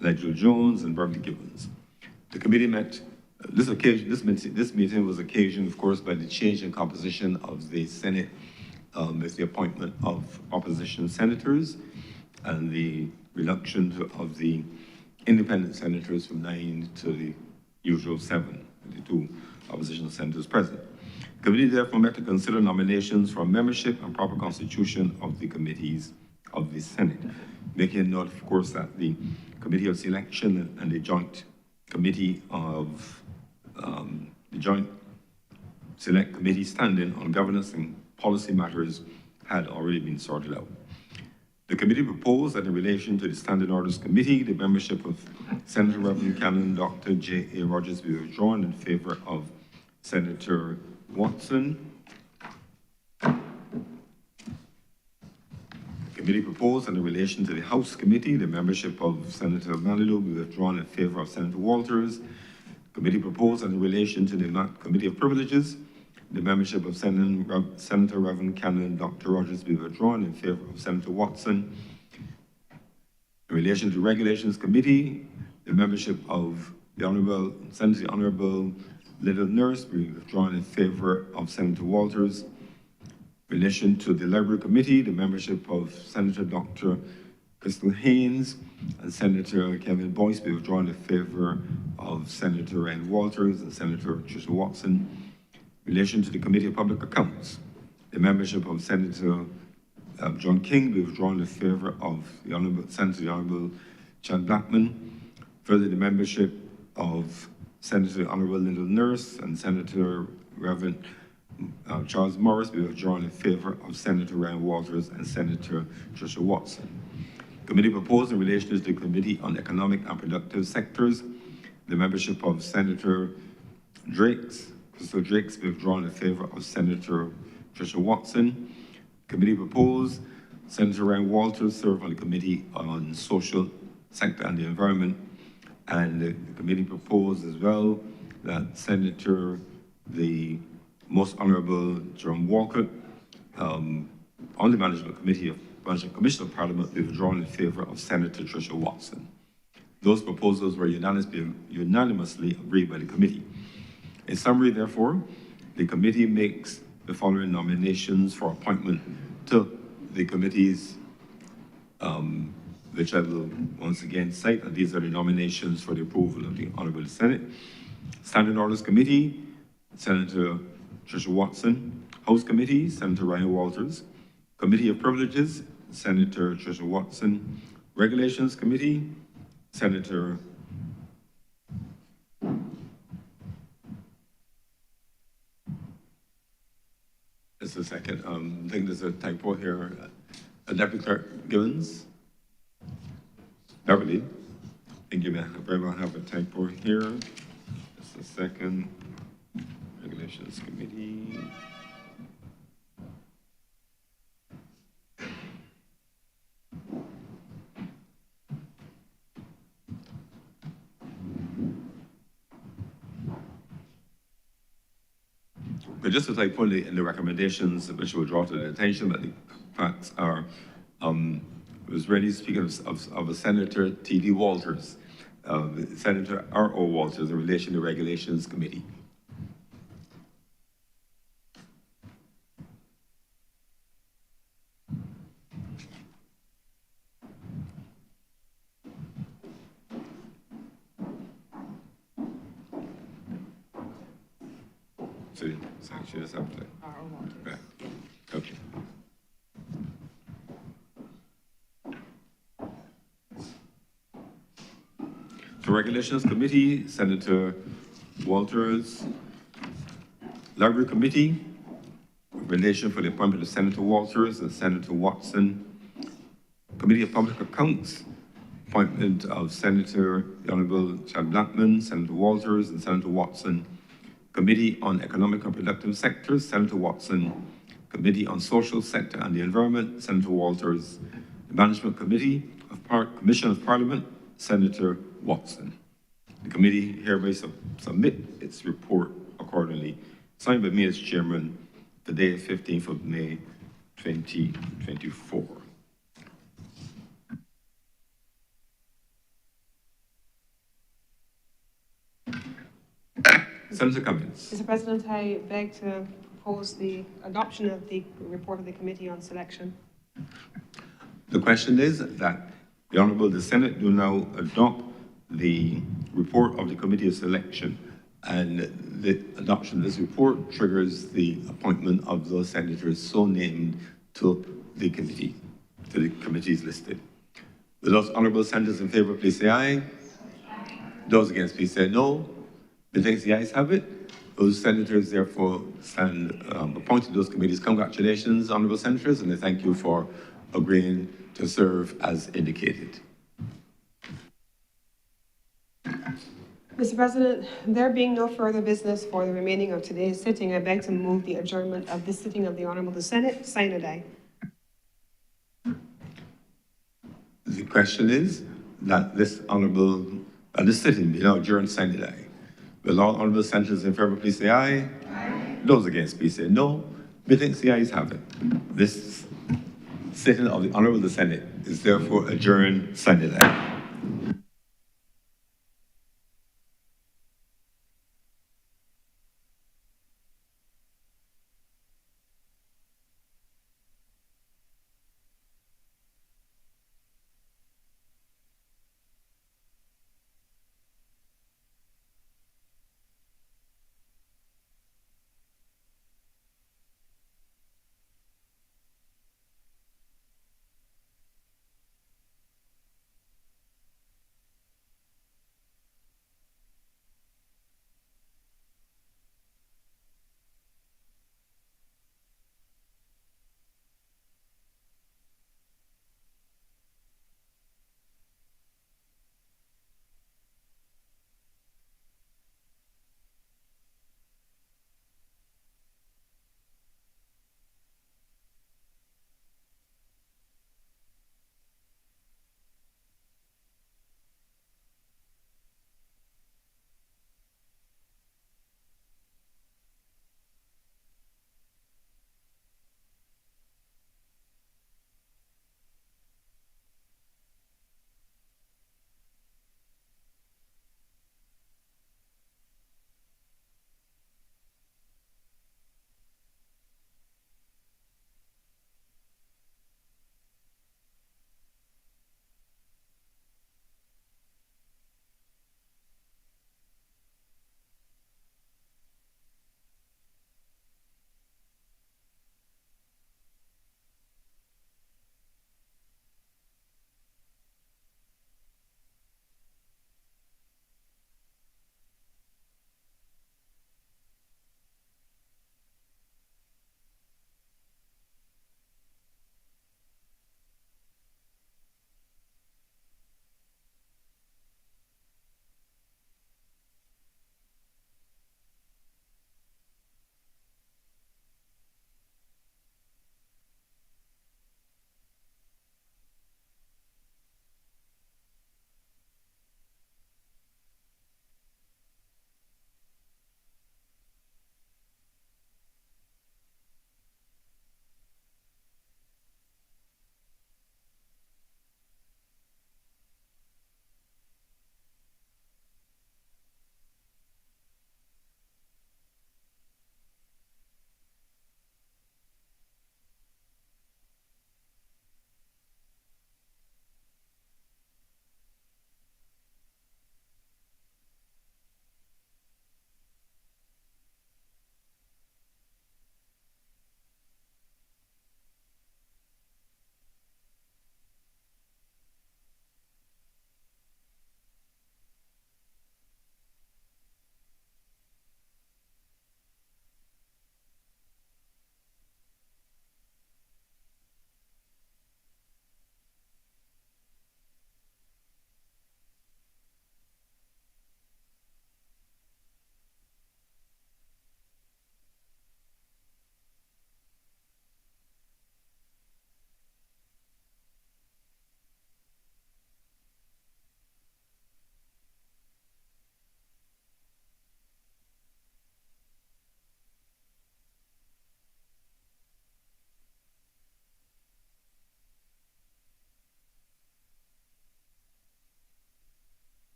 B: Nigel Jones and Beverly Gibbons. The committee met. This meeting was occasioned, of course, by the change in composition of the Senate with the appointment of opposition senators and the reduction of the independent senators from 9 to the usual 7, the 2 opposition senators present. The committee therefore met to consider nominations for membership and proper constitution of the committees of the Senate, making note, of course, that the Committee of Selection and the Joint Committee of the Joint Select Committee standing on governance and policy matters had already been sorted out. The committee proposed that in relation to the Standing Orders Committee, the membership of Senator Reverend Canon Dr. J.A. Rogers be withdrawn in favor of Senator Watson. The committee proposed that in relation to the House Committee, the membership of Senator Manilow be withdrawn in favor of Senator Walters. The committee proposed that in relation to the Committee of Privileges, the membership of Senator Reverend Canon Dr. Rogers be withdrawn in favor of Senator Watson. In relation to the Regulations Committee, the membership of the Honorable Little Nurse be withdrawn in favor of Senator Walters. In relation to the Library Committee, the membership of Senator Dr. Crystal Haynes and Senator Kevin Boyce be withdrawn in favor of Senator Rand Walters and Senator Tricia Watson. In relation to the Committee of Public Accounts, the membership of Senator John King be withdrawn in favor of the Honorable Chad Blackman. Further, the membership of Senator Honorable Little Nurse and Senator Reverend Charles Morris be withdrawn in favor of Senator Ryan Walters and Senator Tricia Watson. The committee proposed in relation to the Committee on Economic and Productive Sectors, the membership of Senator Crystal Drakes be withdrawn in favor of Senator Tricia Watson. The committee proposed Senator Ryan Walters serve on the Committee on Social Sector and the Environment, and the committee proposed as well that Senator the Most Honorable Jerome Walker on the Management Commission of Parliament be withdrawn in favor of Senator Tricia Watson. Those proposals were unanimously agreed by the committee. In summary, therefore, the committee makes the following nominations for appointment to the committees, which I will once again cite, and these are the nominations for the approval of the Honorable Senate. Standing Orders Committee, Senator Tricia Watson. House Committee, Senator Ryan Walters. Committee of Privileges, Senator Tricia Watson. Regulations Committee, Senator Just a second. I think there's a typo here. Deputy Clerk Gibbons. Beverly. I think you may very well have a typo here. Just a second. Regulations Committee. But just as I put it in the recommendations, which will draw to the attention that the facts are, was really speaking of a Senator T.D. Walters, Senator R.O. Walters in relation to the Regulations Committee. City Secretary Assembly. Right. Okay. For Regulations Committee, Senator Walters. Library Committee, relation for the appointment of Senator Walters and Senator Watson. Committee of Public Accounts, appointment of Senator the Honorable Chad Blackman, Senator Walters, and Senator Watson. Committee on Economic and Productive Sectors, Senator Watson. Committee on Social Sector and the Environment, Senator Walters. The Management Committee of Commission of Parliament, Senator Watson. The committee hereby submit its report accordingly. Signed by me as chairman, the day 15th of May, 2024. Senator Cummins.
D: Mr. President, I beg to propose the adoption of the report of the Committee on Selection.
B: The question is that the Honorable Senate do now adopt the report of the Committee of Selection, and the adoption of this report triggers the appointment of those senators so named to the committee, to the committees listed. Will those honorable senators in favor, please say aye. Those against, please say no. Methinks the ayes have it. Those senators therefore stand appointed to those committees. Congratulations, honorable senators, and I thank you for agreeing to serve as indicated.
D: Mr. President, there being no further business for the remaining of today's sitting, I beg to move the adjournment of this sitting of the Honorable Senate. Sine die.
B: The question is that this sitting be now adjourned sine die. Will all honorable senators in favor please say aye? Aye. Those against please say no. Methinks the ayes have it. This sitting of the Honorable Senate is therefore adjourned sine die.